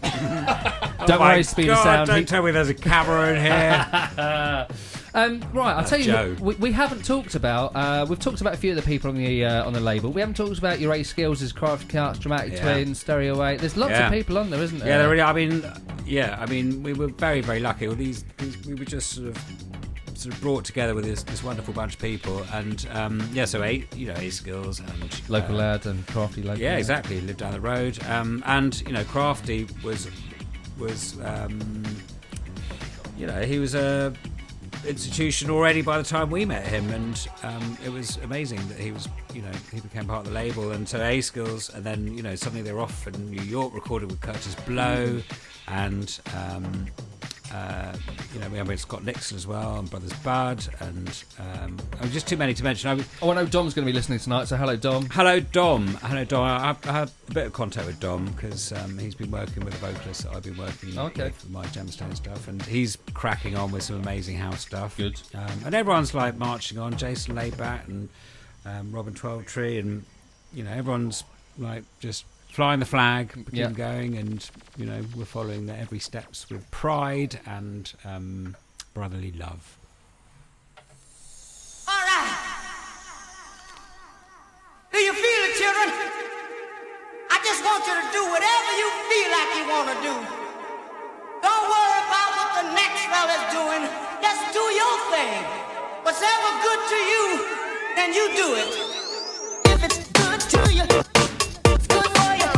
don't worry, Speed of Sound. Don't tell me there's a camera in here. Right, I'll tell you, we haven't talked about. We've talked about a few of the people on the label. We haven't talked about your A Skills, as Crafty Cuts, Dramatic Twins, Stereo 8. There's lots of people on there, isn't there? Yeah, there really. I mean, we were very, very lucky. All these we were just sort of brought together with this wonderful bunch of people, and so A Skills and Local Lad and Crafty Local. Yeah, exactly. Lived down the road, and Crafty was he was a institution already by the time we met him, and it was amazing that he was he became part of the label, and so A Skills, and then suddenly they're off in New York recorded with Curtis Blow, and we have Scott Nixon as well, and Brothers Bud, and just too many to mention. I know Dom's going to be listening tonight, so hello, Dom. Hello, Dom. I had a bit of contact with Dom because he's been working with a vocalist that I've been working with for my Gemstone stuff, and he's cracking on with some amazing house stuff. Good. And everyone's like marching on. Jason Laybat and Robin Twelvetree, and everyone's like just flying the flag, going, and we're following their every steps with pride and brotherly love. All right. Do you feel it, children? I just want you to do whatever you feel like you want to do. Don't worry about what the next fella's doing. Just do your thing. What's ever good to you, then you do it. If it's good to you, it's good for you.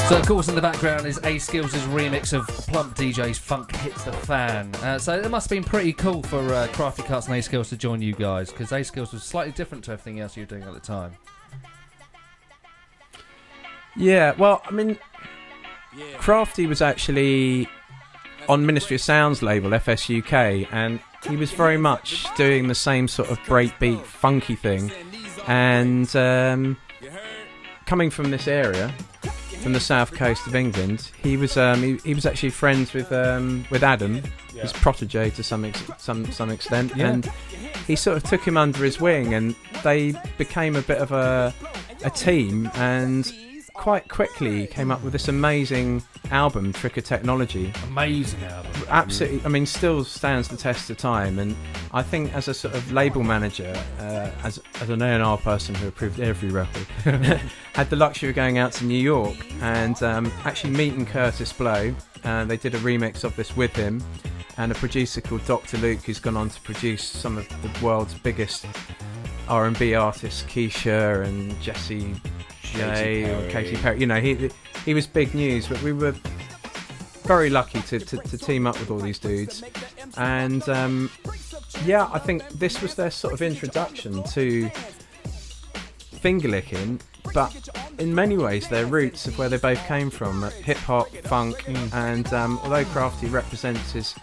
So, of course, in the background is A Skills' remix of Plump DJ's Funk Hits the Fan. So it must have been pretty cool for Crafty Cuts and A Skills to join you guys, because A Skills was slightly different to everything else you were doing at the time. Yeah, well, I mean, Crafty was actually on Ministry of Sound's label, FSUK, and he was very much doing the same sort of breakbeat, funky thing. And coming from this area, from the south coast of England, he was actually friends with Adam, his protege to some extent, and he sort of took him under his wing, and they became a bit of a team, and quite quickly came up with this amazing album, Trick of Technology. Amazing album. Absolutely, I mean, still stands the test of time. And I think as a sort of label manager, as an A&R person who approved every record, had the luxury of going out to New York and actually meeting Curtis Blow. They did a remix of this with him, and a producer called Dr. Luke, who's gone on to produce some of the world's biggest R&B artists, Keisha and Jessie J or Katy Perry. You know, he was big news, but we were very lucky to team up with all these dudes. And yeah, I think this was their sort of introduction to finger licking, but in many ways their roots of where they both came from, hip hop, funk, and although Crafty represents his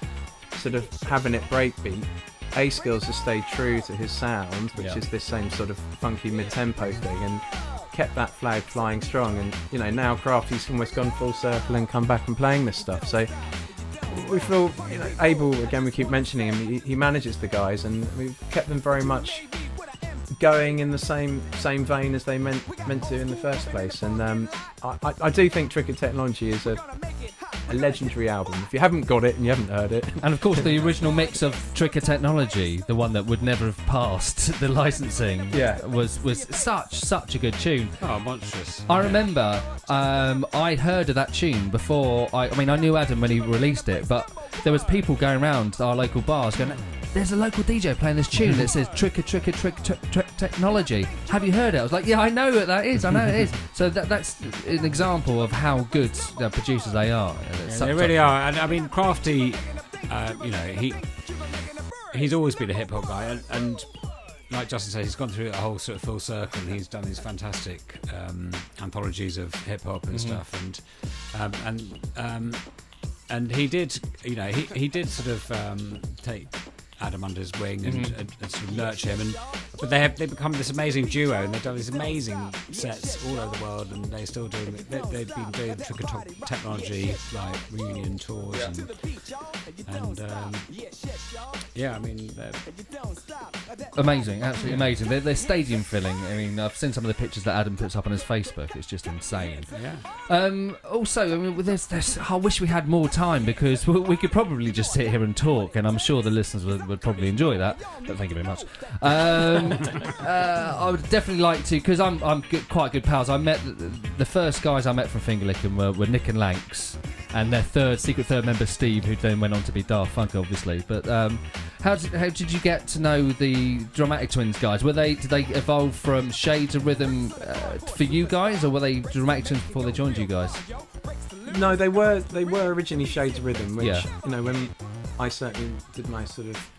sort of having it breakbeat, A Skills has stayed true to his sound, which is this same sort of funky mid-tempo thing, and kept that flag flying strong. And you know, now Crafty's almost gone full circle and come back and playing this stuff. So we feel, you know, Abel, again, we keep mentioning him, he manages the guys, and we've kept them very much going in the same vein as they meant to in the first place. And I do think Trick of Technology is a legendary album. If you haven't got it and you haven't heard it, and of course the original mix of Trick of Technology, the one that would never have passed the licensing, was such a good tune. Oh, monstrous! I remember I'd heard of that tune before. I mean, I knew Adam when he released it, but there was people going around our local bars going, "There's a local DJ playing this tune that says Trick Technology. Have you heard it?" I was like, "Yeah, I know what that is. I know it is." So that's an example of how good producers they are. They really are. And I mean, Crafty, you know, he's always been a hip hop guy, and like Justin said, he's gone through a whole sort of full circle, and he's done these fantastic anthologies of hip hop and stuff, and he did, you know, he did sort of take Adam under his wing and sort of nurture him, but they become this amazing duo, and they've done these amazing sets all over the world, and they're still doing it. They've been doing Trick of Technology like reunion tours, and yeah, I mean, they're amazing, absolutely amazing. They're stadium filling. I mean, I've seen some of the pictures that Adam puts up on his Facebook. It's just insane. Yeah. Also, I mean, I wish we had more time, because we could probably just sit here and talk, and I'm sure the listeners would probably enjoy that. But thank you very much. I would definitely like to, because I'm quite good pals. I met the first guys I met from Finger Lickin' were Nick and Lanks, and their secret third member Steve, who then went on to be Daft Funk, obviously. But how did you get to know the Dramatic Twins guys? Did they evolve from Shades of Rhythm for you guys, or were they Dramatic Twins before they joined you guys? No, they were originally Shades of Rhythm, which you know, when I certainly did my sort of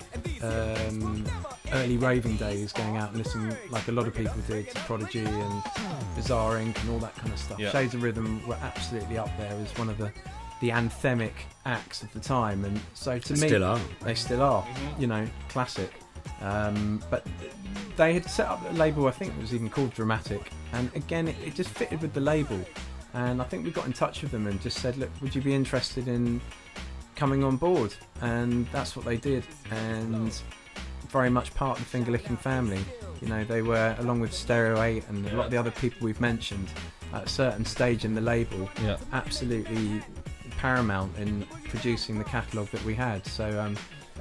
early raving days, going out and listening like a lot of people did to Prodigy and Bizarre Inc. and all that kind of stuff. Shades of Rhythm were absolutely up there as one of the anthemic acts of the time, and so to me they still are, you know, classic. But they had set up a label, I think it was even called Dramatic, and again it just fitted with the label, and I think we got in touch with them and just said, look, would you be interested in coming on board? And that's what they did, and very much part of the Finger Licking family. You know, they were, along with Stereo 8 and a lot of the other people we've mentioned, at a certain stage in the label, absolutely paramount in producing the catalogue that we had. So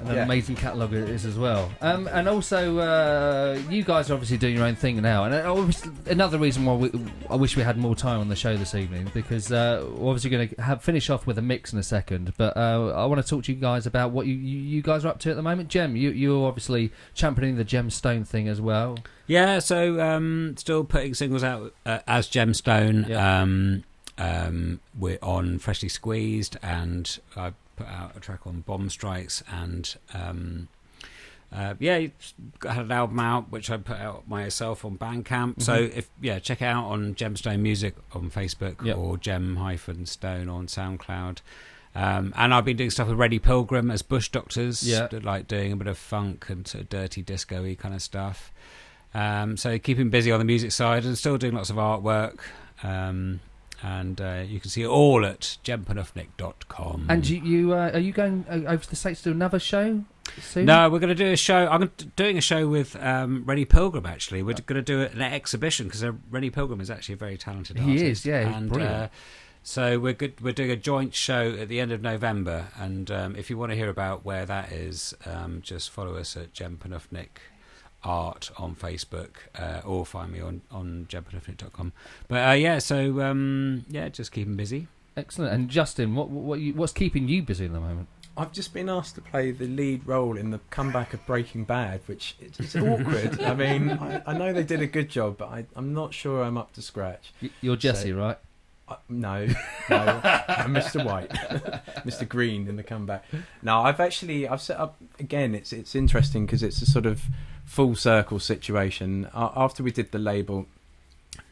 an amazing catalogue it is as well. And also, you guys are obviously doing your own thing now. And another reason why I wish we had more time on the show this evening, because we're obviously going to finish off with a mix in a second. But I want to talk to you guys about what you guys are up to at the moment. Jem, you're obviously championing the Gemstone thing as well. Yeah, so still putting singles out as Gemstone. we're on Freshly Squeezed, and I put out a track on Bomb Strikes, and I had an album out which I put out myself on Bandcamp. So check it out on Gemstone Music on Facebook or Gem-Stone on SoundCloud. And I've been doing stuff with Reddy Pilgrim as Bush Doctors, like doing a bit of funk and sort of dirty disco-y kind of stuff. So keeping busy on the music side and still doing lots of artwork. And you can see it all at gempanufnik.com. And you are you going over to the States to do another show soon? No, we're going to do a show. I'm doing a show with Reddy Pilgrim, actually. We're going to do an exhibition because Reddy Pilgrim is actually a very talented artist. He is, yeah, he's brilliant. So we're doing a joint show at the end of November, and if you want to hear about where that is, just follow us at Gempanufnik Art on Facebook, or find me on gempanufnik.com. But just keep them busy. Excellent. And Justin, what's keeping you busy at the moment? I've just been asked to play the lead role in the comeback of Breaking Bad, which it's awkward. I mean, I know they did a good job, but I'm not sure I'm up to scratch. You're Jesse, right? No, I'm Mr. White, Mr. Green in the comeback. No, I've set up again. It's interesting because it's a sort of full circle situation. After we did the label,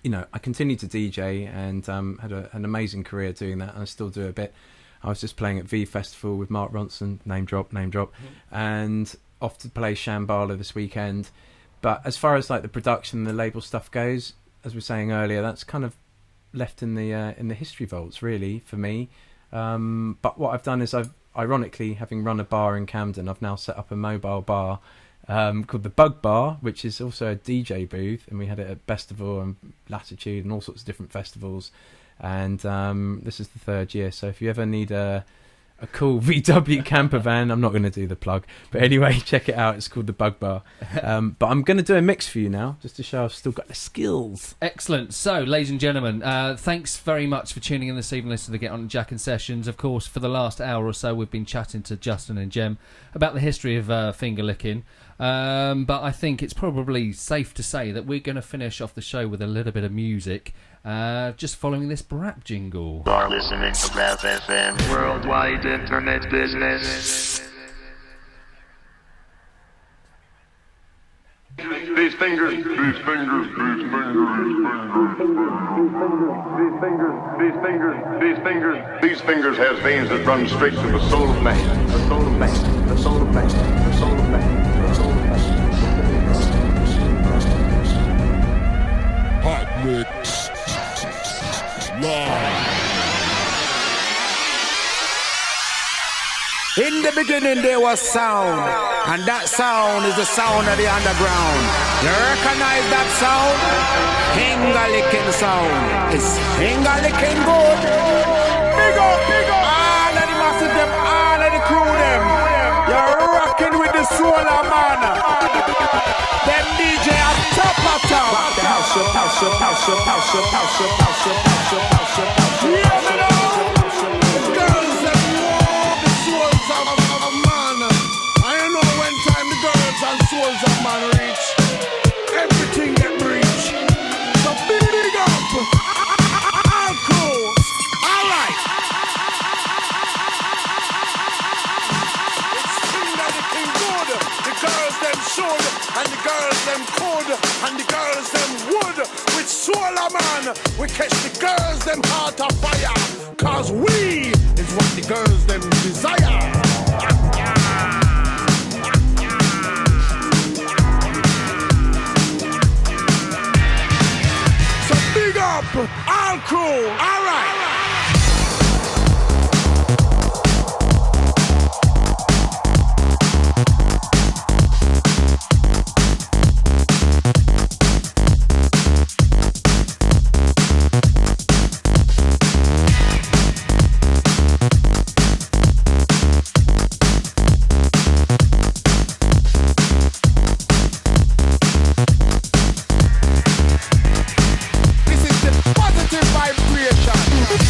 I continued to DJ and had an amazing career doing that, and I still do a bit. I was just playing at V Festival with Mark Ronson, name drop, and off to play Shambhala this weekend. But as far as like the production and the label stuff goes, as we were saying earlier, that's kind of left in the history vaults really for me. But what I've done is ironically, having run a bar in Camden, I've now set up a mobile bar called the Bug Bar, which is also a DJ booth, and we had it at Festival and Latitude and all sorts of different festivals. And this is the third year, so if you ever need a cool VW camper van, I'm not going to do the plug, but anyway, check it out. It's called the Bug Bar. But I'm going to do a mix for you now, just to show I've still got the skills. Excellent. So, ladies and gentlemen, thanks very much for tuning in this evening, listening to Get On Jackin Sessions. Of course, for the last hour or so, we've been chatting to Justin and Jem about the history of finger licking. But I think it's probably safe to say that we're going to finish off the show with a little bit of music, just following this rap jingle. You are listening to Blast FM, worldwide internet business. These fingers has veins that run straight to the soul of man. The soul of man. The soul of man. The soul of man. The soul of man. Hot mix. Live. In the beginning there was sound, and that sound is the sound of the underground. You recognize that sound? Finger licking sound. It's finger licking good. Big up, big up. All of the massive them, all of the crew them. You're rocking with the solar man. Them DJ are top of top. House up, house up, house up, house up, house up, house up, house up, house up, house up. Yeah, me know. Girls them walk the souls of man. I don't know when time the girls and souls of man reach. Everything get breached. So big up. All cool. All right. It's finger licking good. The girls them should, and the girls them could, and the girls them would. With solar man, we catch the girls them heart of fire. Cause we is what the girls them desire. So big up, all crew, all right. This is the positive vibration.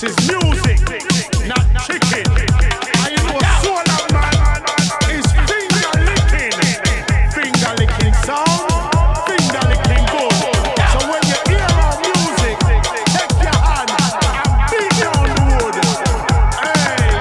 This is music, not chicken. I know soul of man is finger licking. Finger licking sound, finger licking good. So when you hear our music, take your hand and beat down the wood. Hey.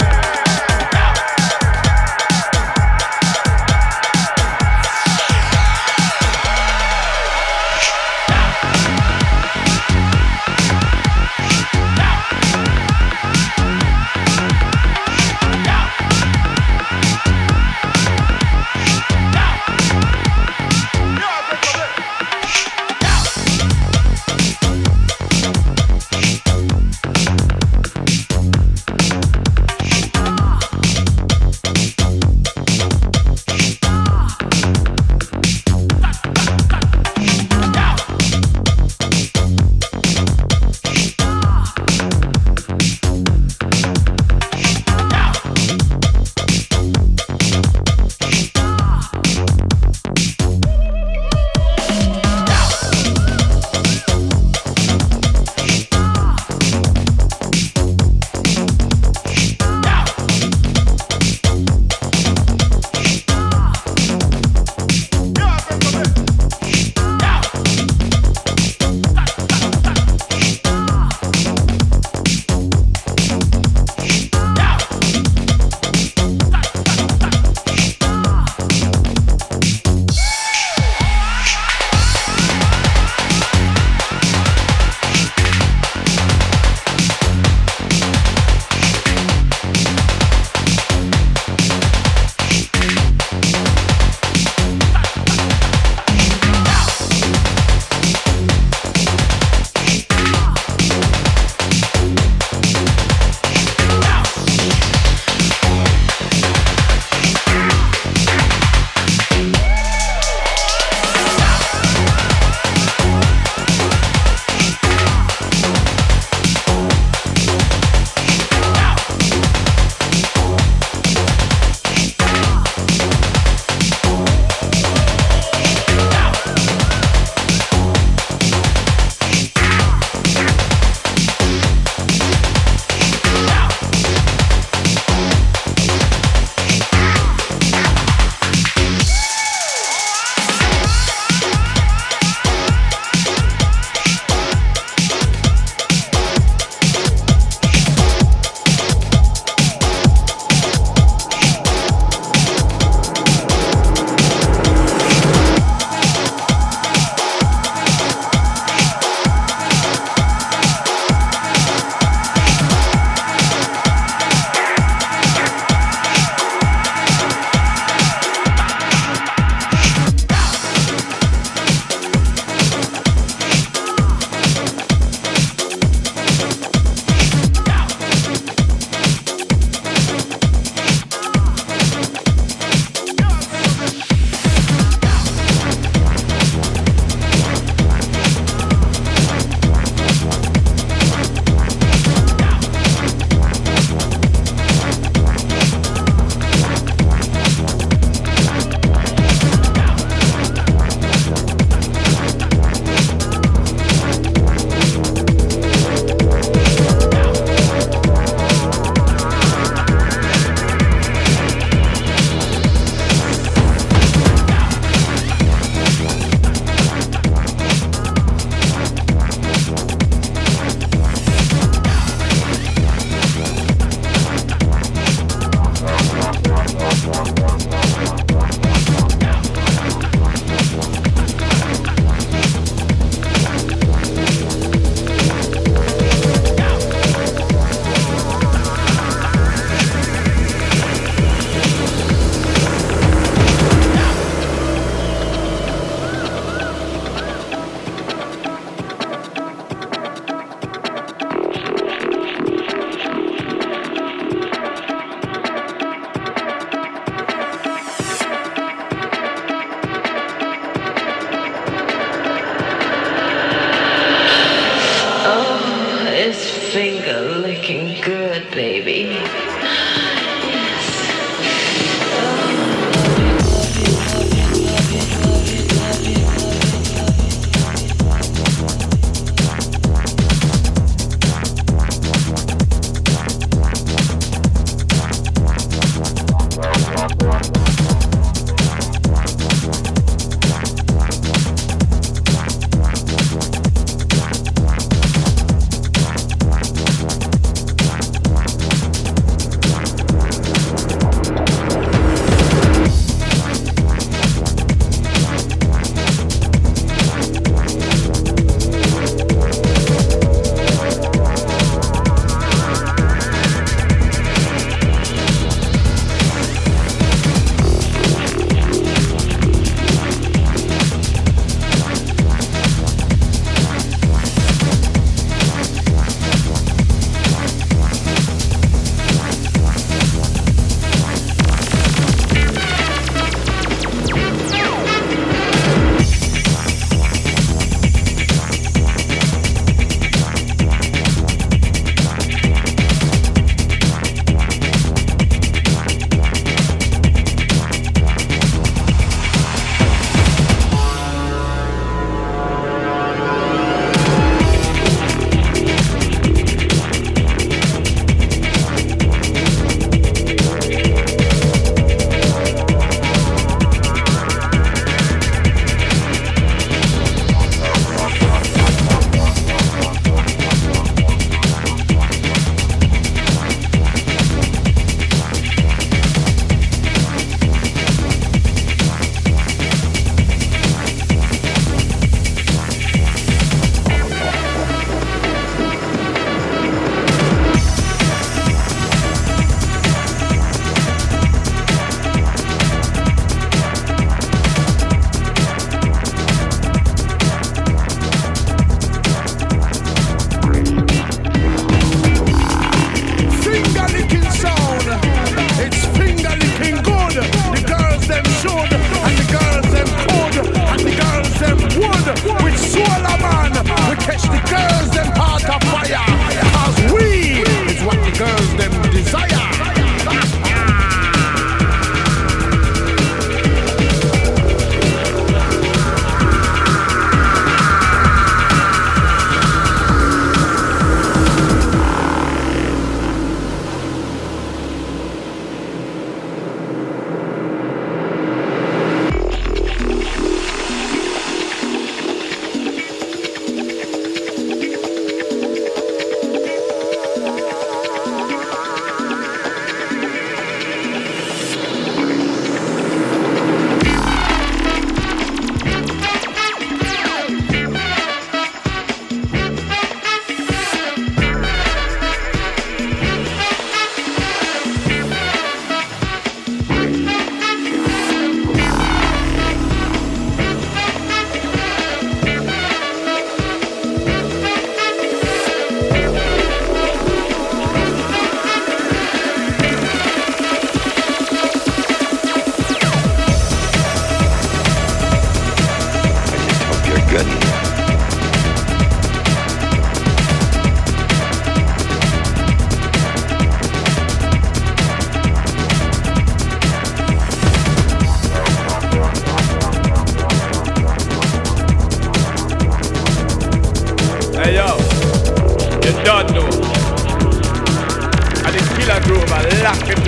baby.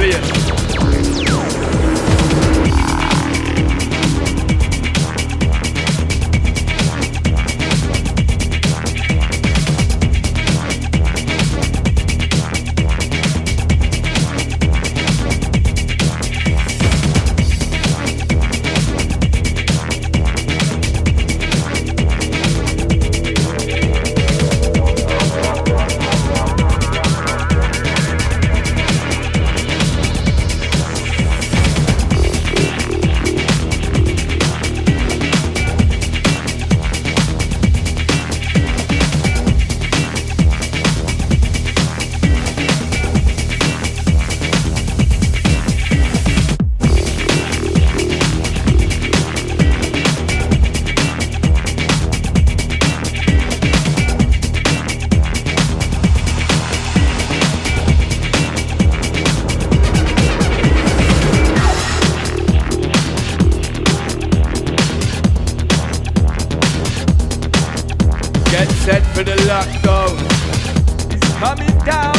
for you. Set for the lockdown. It's coming down.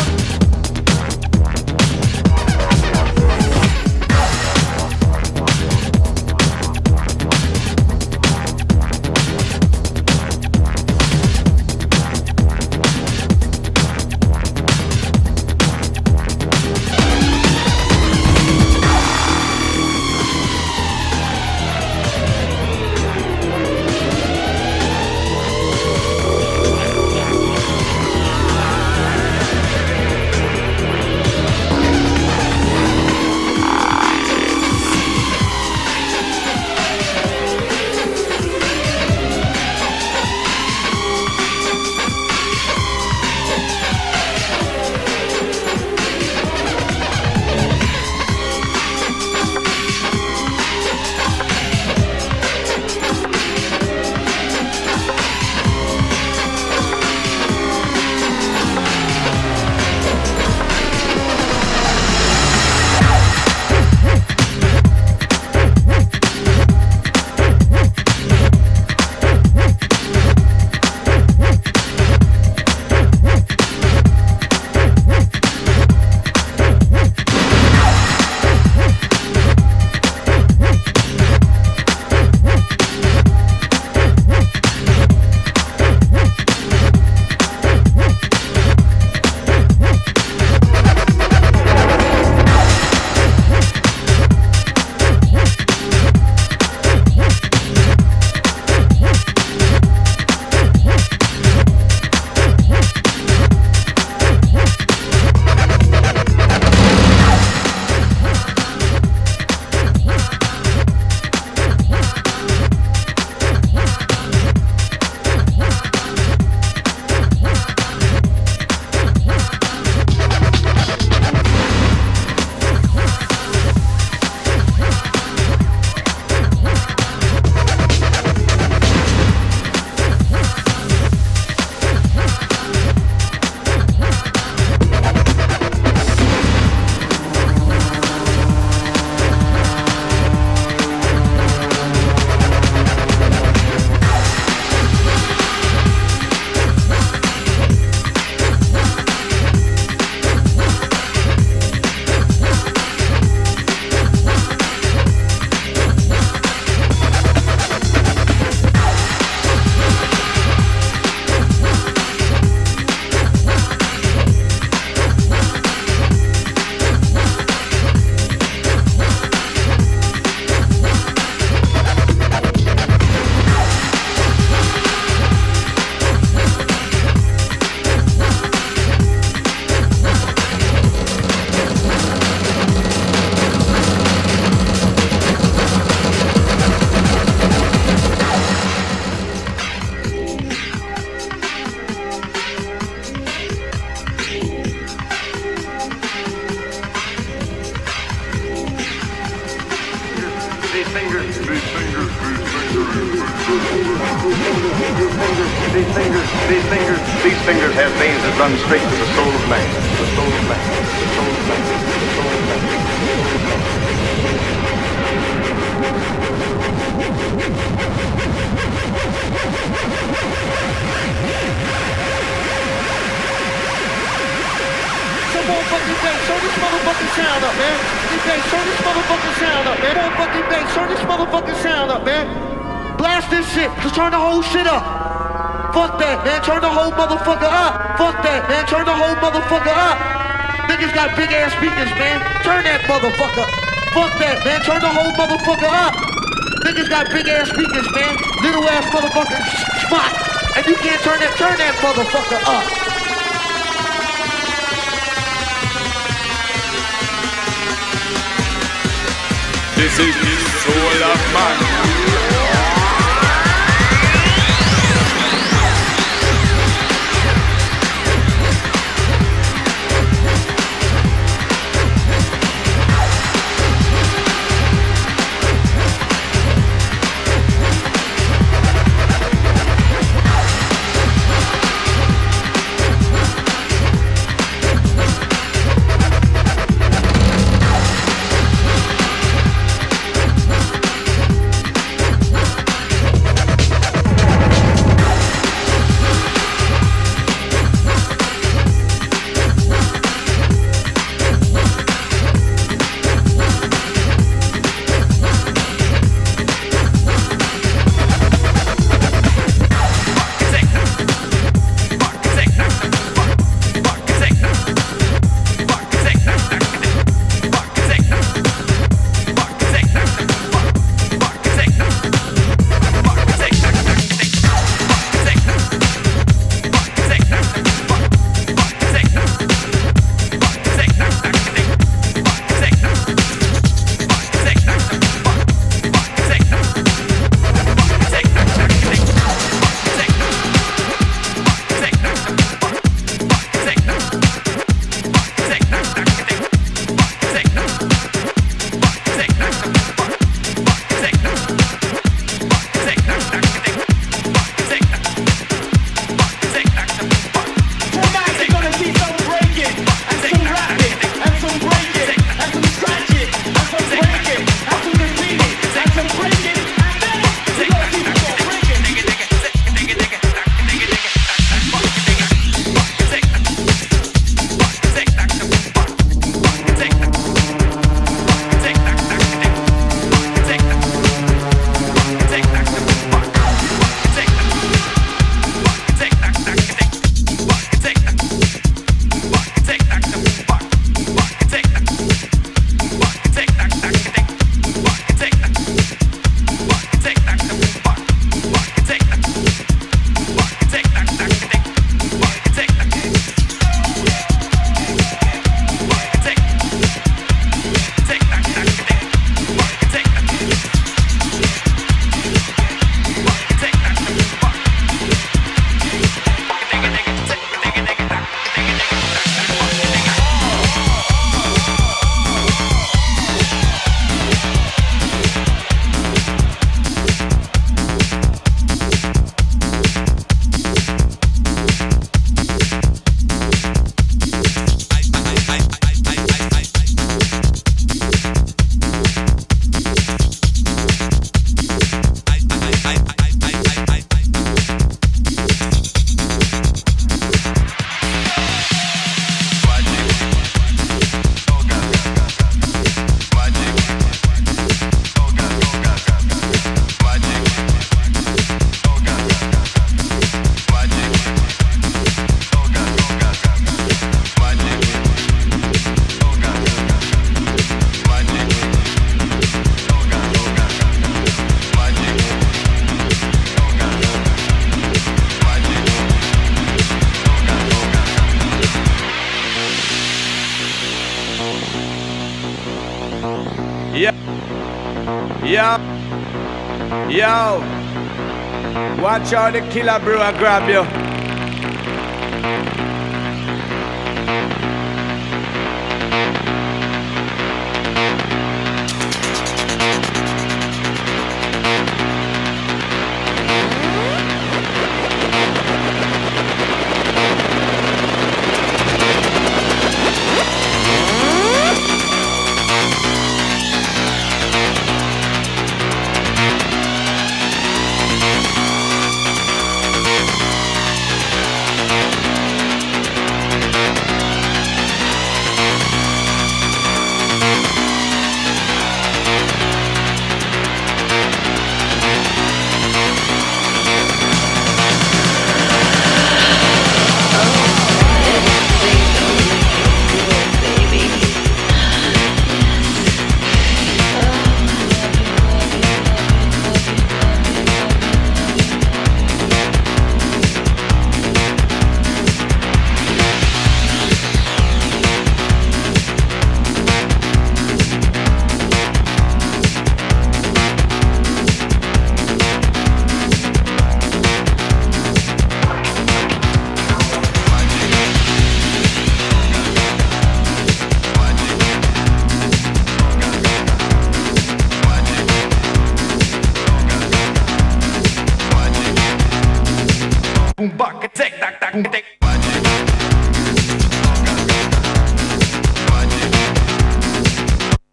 These fingers have veins that run straight to the soul of man. The soul of man. The soul of man. The soul of man. So more fucking bass. Turn this motherfucking sound up, man. Bass, turn this motherfucking sound up, man. More fucking bass. Turn this motherfucking sound up, man. Blast this shit. Just turn the whole shit up. Fuck that, man. Turn the whole motherfucker up. Fuck that, man. Turn the whole motherfucker up. Niggas got big ass speakers, man. Turn that motherfucker. Fuck that, man. Turn the whole motherfucker up. Niggas got big ass speakers, man. Little ass motherfucking spot. And you can't turn that motherfucker up. This is the soul of man. Yo, yo, watch out the killer brew and grab you.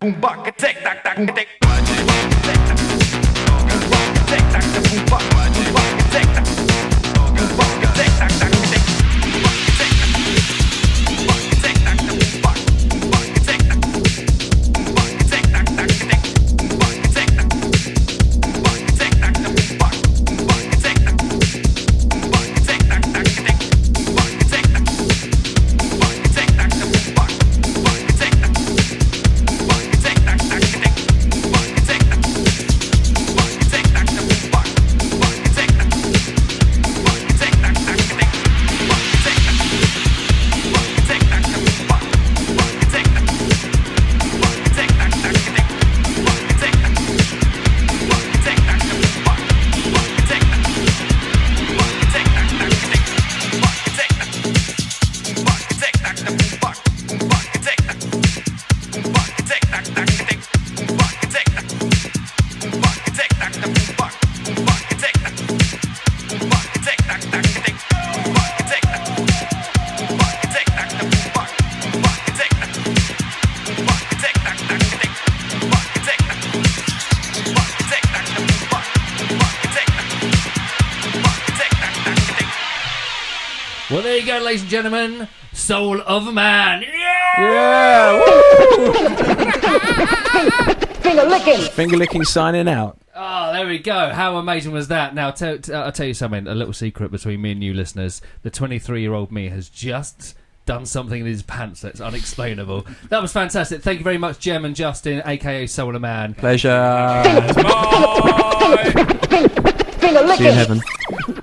boom bak tek tak tak tek. Well, there you go, ladies and gentlemen. Soul of a Man. Yeah! Finger licking. Finger licking signing out. Oh, there we go. How amazing was that? Now, I'll tell you something, a little secret between me and you listeners. The 23-year-old me has just done something in his pants that's unexplainable. That was fantastic. Thank you very much, Jem and Justin, a.k.a. Soul of a Man. Pleasure. Finger licking. See you in heaven.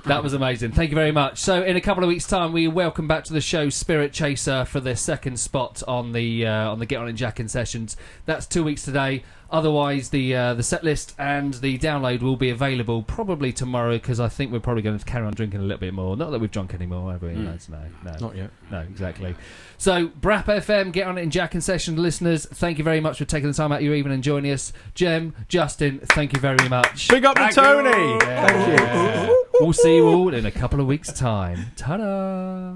That was amazing. Thank you very much. So, in a couple of weeks' time, we welcome back to the show Spirit Chaser for their second spot on the Get On in Jackin sessions. That's 2 weeks today. Otherwise, the set list and the download will be available probably tomorrow, because I think we're probably going to carry on drinking a little bit more. Not that we've drunk anymore, have we? No, not yet. No, exactly. So, Brap FM, Get On It in Jackin session listeners, thank you very much for taking the time out of your evening and joining us. Jem, Justin, thank you very much. Big up to Tony. Thank you. We'll see you all in a couple of weeks' time. Ta-da!